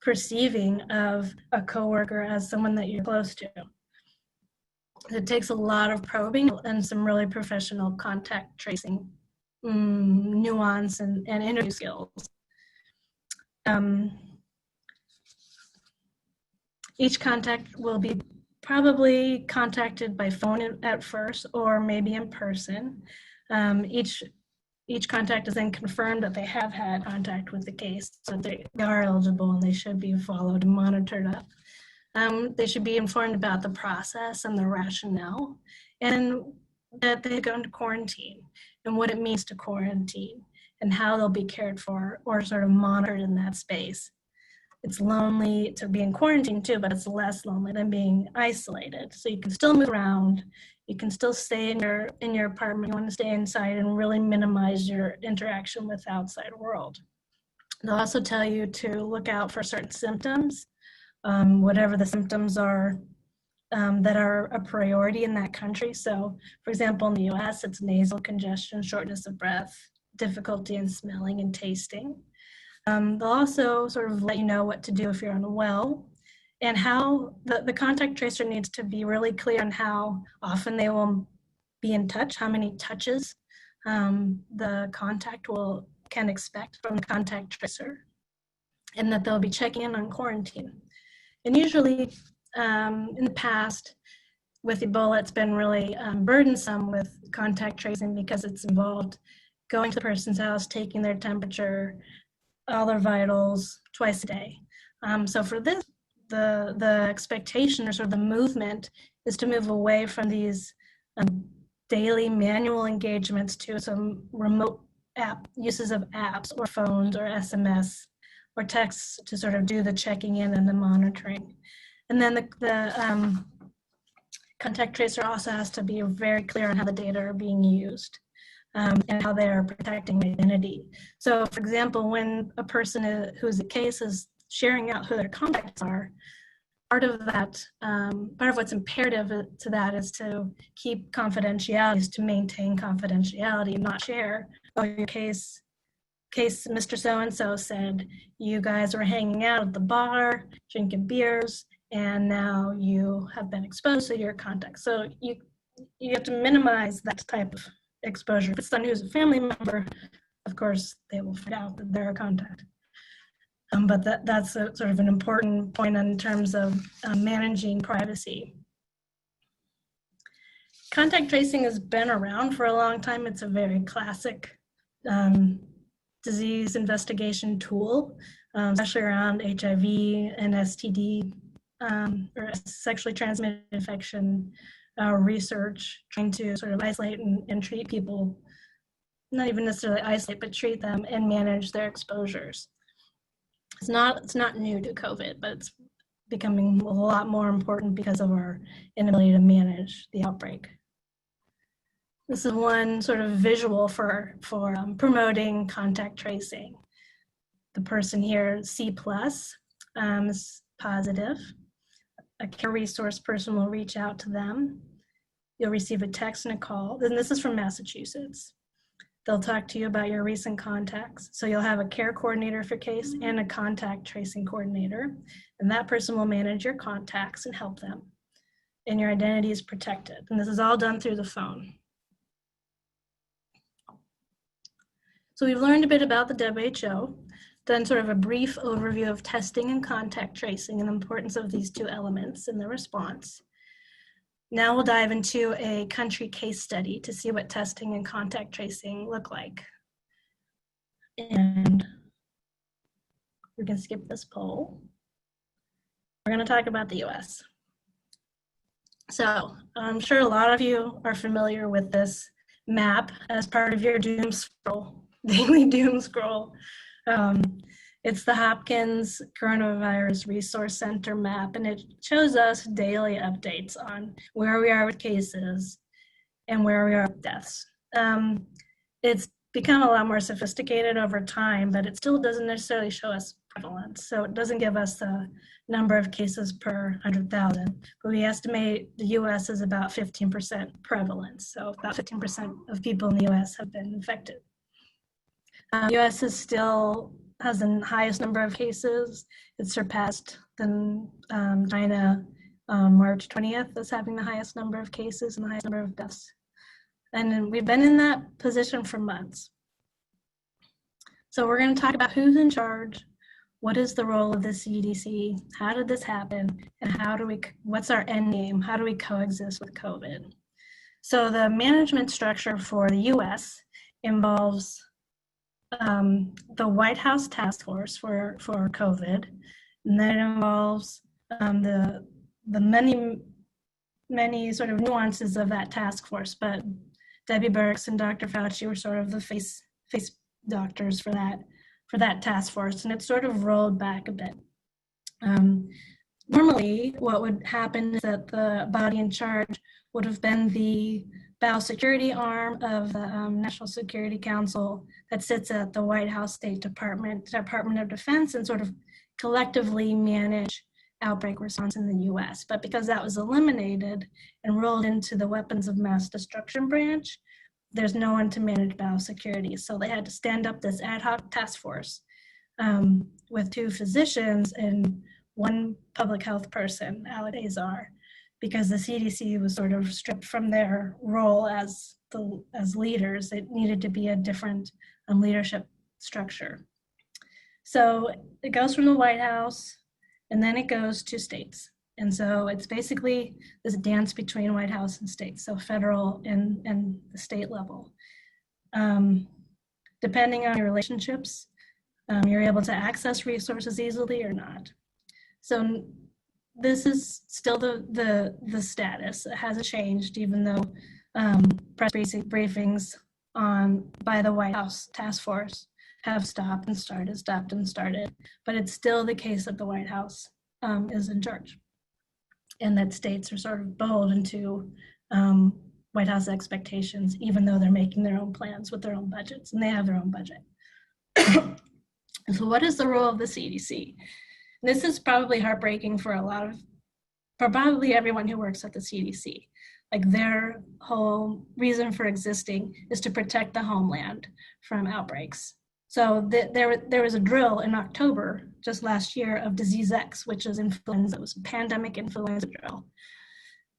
perceiving of a coworker as someone that you're close to. It takes a lot of probing and some really professional contact tracing nuance and interview skills. Each contact will be probably contacted by phone at first or maybe in person. Each contact is then confirmed that they have had contact with the case, so they are eligible and they should be followed and monitored up. They should be informed about the process and the rationale, and that they go into quarantine and what it means to quarantine and how they'll be cared for or sort of monitored in that space. It's lonely to be in quarantine too, but it's less lonely than being isolated. So you can still move around, you can still stay in your apartment, you want to stay inside and really minimize your interaction with the outside world. They'll also tell you to look out for certain symptoms, whatever the symptoms are that are a priority in that country. So for example, in the US, it's nasal congestion, shortness of breath, difficulty in smelling and tasting. They'll also sort of let you know what to do if you're unwell and how the contact tracer needs to be really clear on how often they will be in touch, how many touches the contact can expect from the contact tracer, and that they'll be checking in on quarantine. And usually in the past with Ebola, it's been really burdensome with contact tracing because it's involved going to the person's house, taking their temperature, all their vitals twice a day. So for this, the expectation or sort of the movement is to move away from these daily manual engagements to some remote uses of apps or phones or SMS or texts to sort of do the checking in and the monitoring. And then the contact tracer also has to be very clear on how the data are being used. And how they are protecting identity. So for example, when a person who's a case is sharing out who their contacts are, part of what's imperative to that is to keep confidentiality, is to maintain confidentiality and not share, oh, your case Mr. So-and-so said you guys were hanging out at the bar, drinking beers, and now you have been exposed to your contacts. So you have to minimize that type of exposure. If it's someone who's a family member, of course, they will find out that they're a contact. But that's sort of an important point in terms of managing privacy. Contact tracing has been around for a long time. It's a very classic disease investigation tool, especially around HIV and STD, or sexually transmitted infection research, trying to sort of isolate and treat people, not even necessarily isolate, but treat them and manage their exposures. It's not new to COVID, but it's becoming a lot more important because of our inability to manage the outbreak. This is one sort of visual for promoting contact tracing. The person here, C+, is positive. a care resource person will reach out to them. You'll receive a text and a call. And this is from Massachusetts. They'll talk to you about your recent contacts. So you'll have a care coordinator for case and a contact tracing coordinator. And that person will manage your contacts and help them. And your identity is protected. And this is all done through the phone. So we've learned a bit about the WHO, done sort of a brief overview of testing and contact tracing and the importance of these two elements in the response. Now we'll dive into a country case study to see what testing and contact tracing look like. And we can skip this poll. We're going to talk about the US. So I'm sure a lot of you are familiar with this map as part of your doom scroll, daily doom scroll. It's the Hopkins Coronavirus Resource Center map, and it shows us daily updates on where we are with cases and where we are with deaths. It's become a lot more sophisticated over time, but it still doesn't necessarily show us prevalence. So it doesn't give us the number of cases per 100,000, but we estimate the US is about 15% prevalence. So about 15% of people in the US have been infected. US is still has the highest number of cases. It surpassed China March 20th as having the highest number of cases and the highest number of deaths. And we've been in that position for months. So we're going to talk about who's in charge, what is the role of the CDC, how did this happen, and what's our end game, how do we coexist with COVID? So the management structure for the US involves the White House task force for COVID, and that involves the many sort of nuances of that task force. But Debbie Birx and Dr. Fauci were sort of the face doctors for that task force, and it sort of rolled back a bit. Normally, what would happen is that the body in charge would have been the biosecurity arm of the National Security Council that sits at the White House State Department of Defense, and sort of collectively manage outbreak response in the US. But because that was eliminated and rolled into the Weapons of Mass Destruction branch, there's no one to manage biosecurity. So they had to stand up this ad hoc task force with 2 physicians and 1 public health person, Alec Azar, because the CDC was sort of stripped from their role as leaders. It needed to be a different leadership structure. So it goes from the White House, and then it goes to states. And so it's basically this dance between White House and states, so federal and the state level. Depending on your relationships, you're able to access resources easily or not. So this is still the status. It hasn't changed, even though press briefings by the White House task force have stopped and started. But it's still the case that the White House is in charge, and that states are sort of beholden to White House expectations, even though they're making their own plans with their own budgets, and they have their own budget. So what is the role of the CDC? This is probably heartbreaking for probably everyone who works at the CDC. Like, their whole reason for existing is to protect the homeland from outbreaks. So there was a drill in October, just last year, of Disease X, which is influenza. It was a pandemic influenza drill.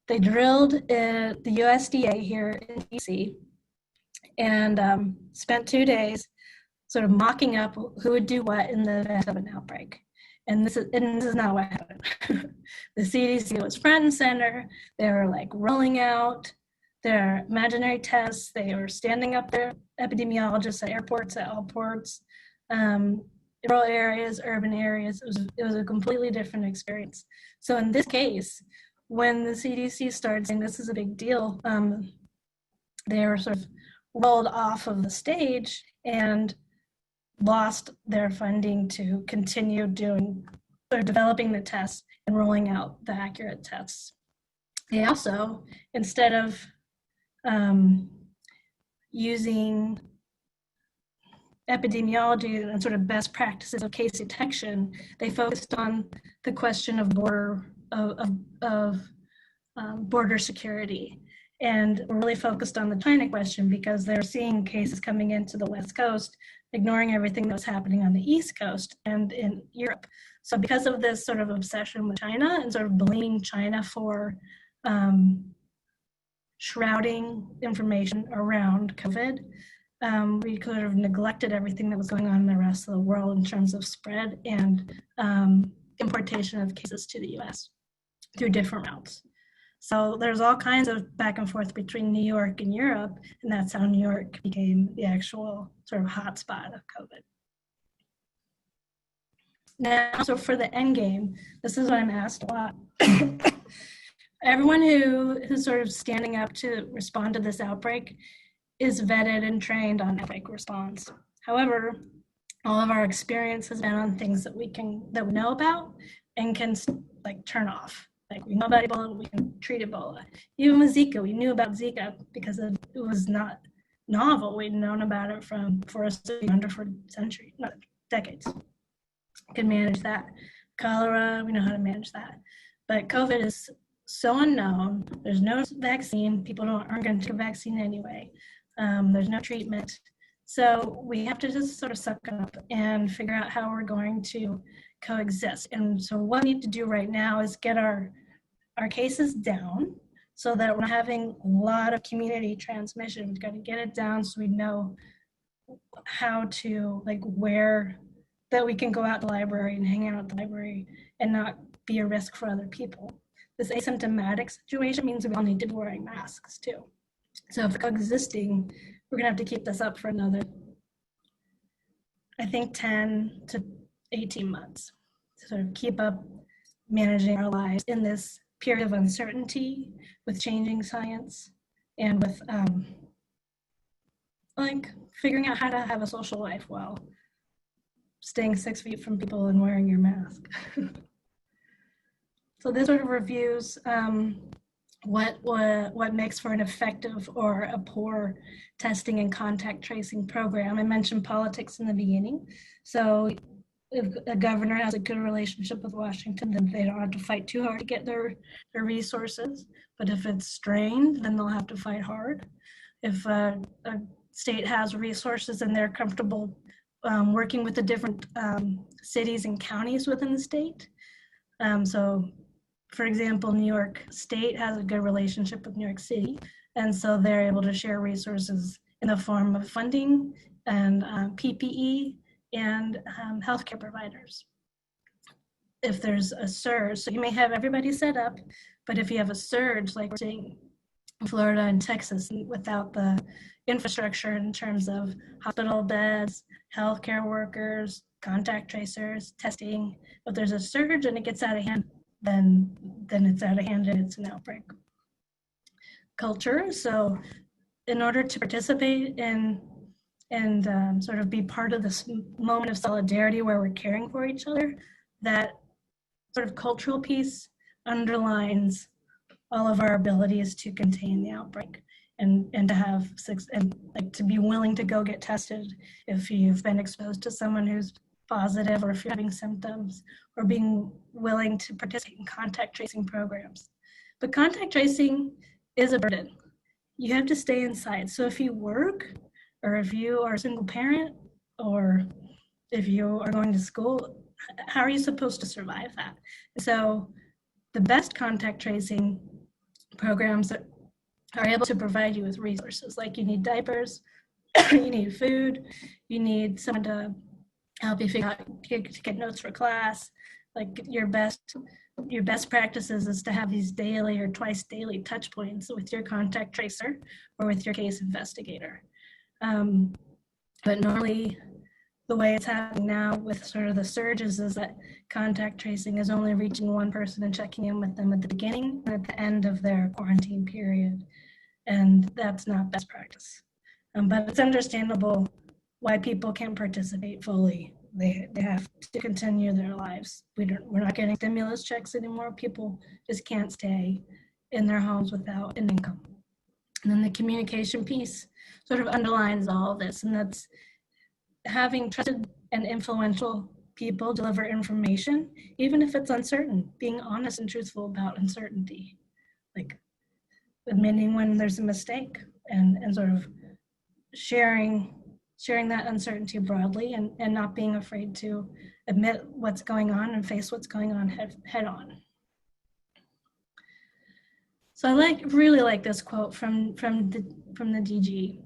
They drilled at the USDA here in DC and spent 2 days sort of mocking up who would do what in the event of an outbreak. And this is not what happened. The CDC was front and center. They were like rolling out their imaginary tests. They were standing up their epidemiologists at airports, at all ports, rural areas, urban areas. It was a completely different experience. So in this case, when the CDC started saying this is a big deal, they were sort of rolled off of the stage and lost their funding to continue developing the tests and rolling out the accurate tests. They also, instead of using epidemiology and sort of best practices of case detection, they focused on the question of border border security. And we're really focused on the China question because they're seeing cases coming into the West Coast, ignoring everything that was happening on the East Coast and in Europe. So because of this sort of obsession with China and sort of blaming China for shrouding information around COVID, we sort of neglected everything that was going on in the rest of the world in terms of spread and importation of cases to the US through different routes. So there's all kinds of back and forth between New York and Europe, and that's how New York became the actual sort of hotspot of COVID. Now, so for the end game, this is what I'm asked a lot. Everyone who's sort of standing up to respond to this outbreak is vetted and trained on outbreak response. However, all of our experience has been on things that we know about and can like turn off. Like we know about Ebola, we can treat Ebola. Even with Zika, we knew about Zika because it was not novel. We'd known about it for us to be under for centuries, not decades. We can manage that. Cholera, we know how to manage that. But COVID is so unknown. There's no vaccine. People aren't going to take a vaccine anyway. There's no treatment. So we have to just sort of suck up and figure out how we're going to coexist. And so what we need to do right now is get our cases down so that we're not having a lot of community transmission. We've got to get it down so we know how to, like, where that we can go out to the library and hang out at the library and not be a risk for other people. This asymptomatic situation means we all need to be wearing masks too. So if coexisting, we're gonna have to keep this up for another, I think, 10 to 18 months to sort of keep up managing our lives in this period of uncertainty with changing science and with like figuring out how to have a social life while staying 6 feet from people and wearing your mask. So this sort of reviews what makes for an effective or a poor testing and contact tracing program. I mentioned politics in the beginning. So if a governor has a good relationship with Washington, then they don't have to fight too hard to get their resources. But if it's strained, then they'll have to fight hard. If a state has resources and they're comfortable working with the different cities and counties within the state. So for example, New York State has a good relationship with New York City, and so they're able to share resources in the form of funding and PPE and healthcare providers. If there's a surge, so you may have everybody set up, but if you have a surge like we're seeing in Florida and Texas without the infrastructure in terms of hospital beds, healthcare workers, contact tracers, testing, if there's a surge and it gets out of hand, then it's out of hand and it's an outbreak. Culture, so in order to participate in and sort of be part of this moment of solidarity where we're caring for each other, that sort of cultural piece underlines all of our abilities to contain the outbreak and to have and like to be willing to go get tested if you've been exposed to someone who's positive or if you're having symptoms, or being willing to participate in contact tracing programs. But contact tracing is a burden. You have to stay inside. So if you work, or if you are a single parent, or if you are going to school, how are you supposed to survive that? So the best contact tracing programs that are able to provide you with resources, like you need diapers, you need food, you need someone to help you figure out to get notes for class. Like your best practices is to have these daily or twice daily touch points with your contact tracer or with your case investigator. But normally the way it's happening now with sort of the surges is that contact tracing is only reaching one person and checking in with them at the beginning and at the end of their quarantine period. And that's not best practice. But it's understandable why people can't participate fully. They have to continue their lives. We're not getting stimulus checks anymore. People just can't stay in their homes without an income. And then the communication piece sort of underlines all of this, and that's having trusted and influential people deliver information, even if it's uncertain, being honest and truthful about uncertainty, like admitting when there's a mistake and sort of sharing that uncertainty broadly and not being afraid to admit what's going on and face what's going on head on. So I really like this quote from the DG.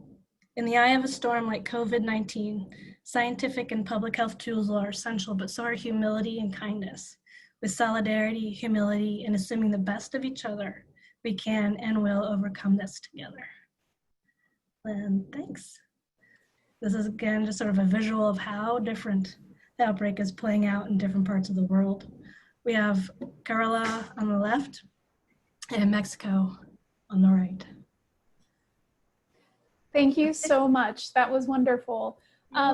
In the eye of a storm like COVID-19, scientific and public health tools are essential, but so are humility and kindness. With solidarity, humility, and assuming the best of each other, we can and will overcome this together. And thanks. This is, again, just sort of a visual of how different the outbreak is playing out in different parts of the world. We have Kerala on the left and Mexico on the right. Thank you so much. That was wonderful.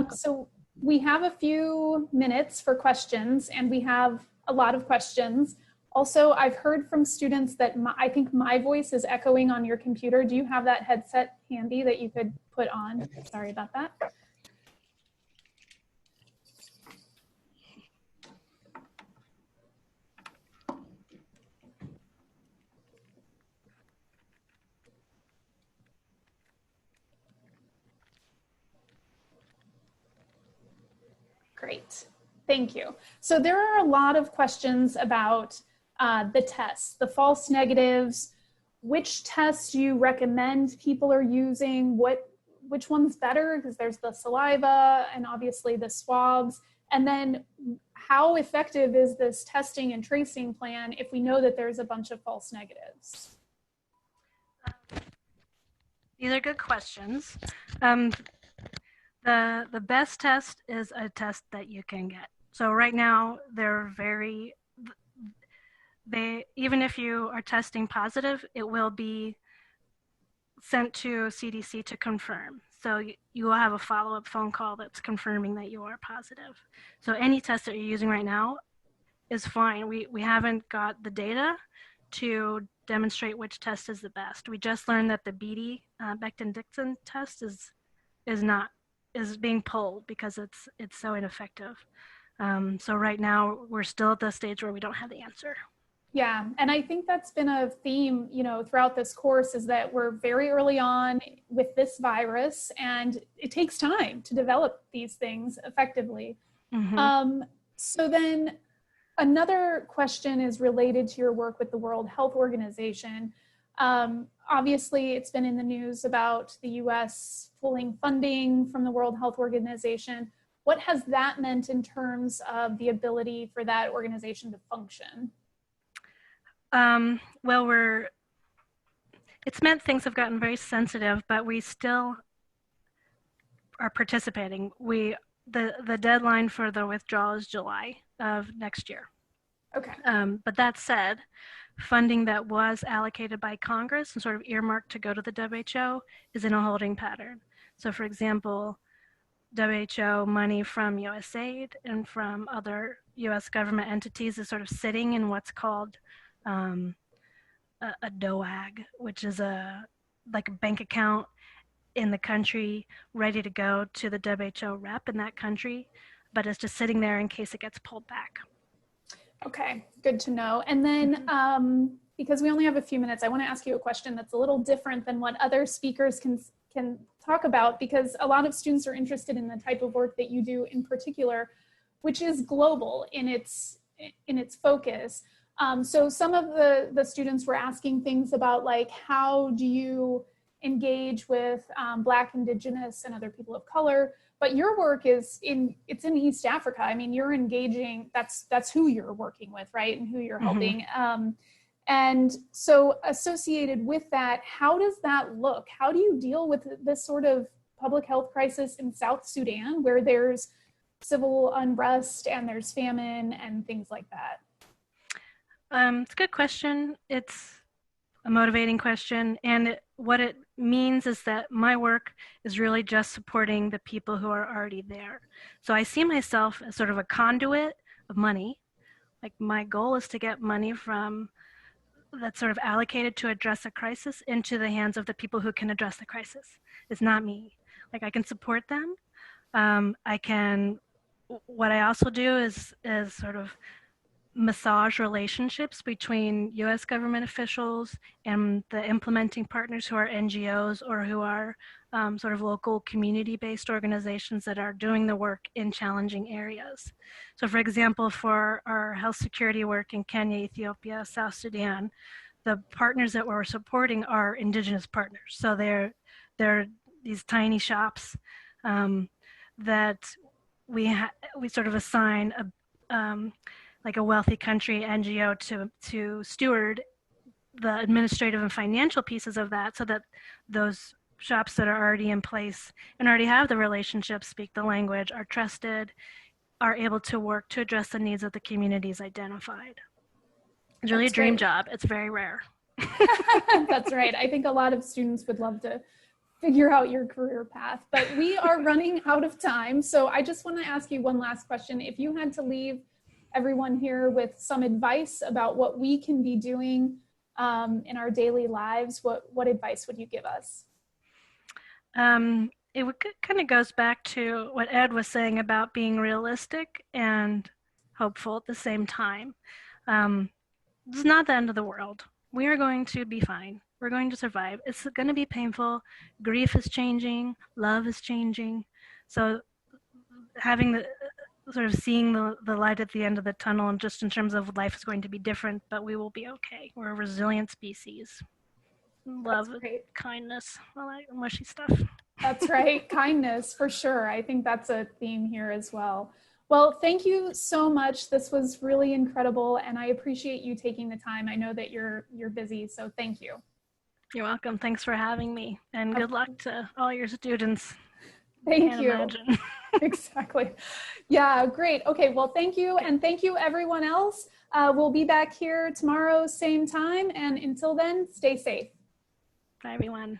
So we have a few minutes for questions, and we have a lot of questions. Also, I've heard from students that I think my voice is echoing on your computer. Do you have that headset handy that you could put on? Sorry about that. Great, thank you. So there are a lot of questions about the tests, the false negatives, which tests you recommend people are using, which one's better, because there's the saliva and obviously the swabs, and then how effective is this testing and tracing plan if we know that there's a bunch of false negatives? These are good questions. The best test is a test that you can get. So right now, even if you are testing positive, it will be sent to CDC to confirm. So you will have a follow-up phone call that's confirming that you are positive. So any test that you're using right now is fine. We haven't got the data to demonstrate which test is the best. We just learned that the BD Becton-Dickinson test is being pulled because it's so ineffective. So right now we're still at the stage where we don't have the answer. Yeah, and I think that's been a theme, throughout this course, is that we're very early on with this virus, and it takes time to develop these things effectively. Mm-hmm. So then another question is related to your work with the World Health Organization. Obviously, it's been in the news about the US pulling funding from the World Health Organization. What has that meant in terms of the ability for that organization to function? Well, it's meant things have gotten very sensitive, but we still are participating. The deadline for the withdrawal is July of next year. Okay. But that said, funding that was allocated by Congress and sort of earmarked to go to the WHO is in a holding pattern. So for example, WHO money from USAID and from other US government entities is sort of sitting in what's called a DOAG, which is like a bank account in the country ready to go to the WHO rep in that country, but it's just sitting there in case it gets pulled back. Okay, good to know. And then because we only have a few minutes, I want to ask you a question that's a little different than what other speakers can talk about, because a lot of students are interested in the type of work that you do in particular, which is global in its focus. So some of the students were asking things about, like, how do you engage with Black, Indigenous, and other people of color? But your work it's in East Africa. I mean, you're engaging, that's who you're working with, right? And who you're helping. Mm-hmm. And so associated with that, how does that look? How do you deal with this sort of public health crisis in South Sudan, where there's civil unrest and there's famine and things like that? It's a good question. It's a motivating question. And what it means is that my work is really just supporting the people who are already there. So I see myself as sort of a conduit of money. Like, my goal is to get money that's sort of allocated to address a crisis into the hands of the people who can address the crisis. It's not me. Like, I can support them. I can what I also do is sort of massage relationships between U.S. government officials and the implementing partners who are NGOs or who are sort of local community-based organizations that are doing the work in challenging areas. So for example, for our health security work in Kenya, Ethiopia, South Sudan, the partners that we're supporting are indigenous partners. So they're these tiny shops that we sort of assign like a wealthy country NGO to steward the administrative and financial pieces of that, so that those shops that are already in place and already have the relationships, speak the language, are trusted, are able to work to address the needs of the communities identified. It's really a dream job. It's very rare. That's right. I think a lot of students would love to figure out your career path, but we are running out of time. So I just want to ask you one last question. If you had to leave everyone here with some advice about what we can be doing in our daily lives, what advice would you give us? It kind of goes back to what Ed was saying about being realistic and hopeful at the same time. It's not the end of the world. We are going to be fine. We're going to survive. It's going to be painful. Grief is changing. Love is changing. So having the sort of seeing the light at the end of the tunnel, and just in terms of life is going to be different, but we will be okay. We're a resilient species. Love, kindness, all that mushy stuff. That's right. Kindness, for sure. I think that's a theme here as well. Well, thank you so much. This was really incredible, and I appreciate you taking the time. I know that you're busy, so thank you. You're welcome. Thanks for having me, and good luck to all your students. Thank you. Exactly. Yeah, great. Okay, well, thank you, and thank you everyone else. We'll be back here tomorrow, same time, and until then, stay safe. Bye, everyone.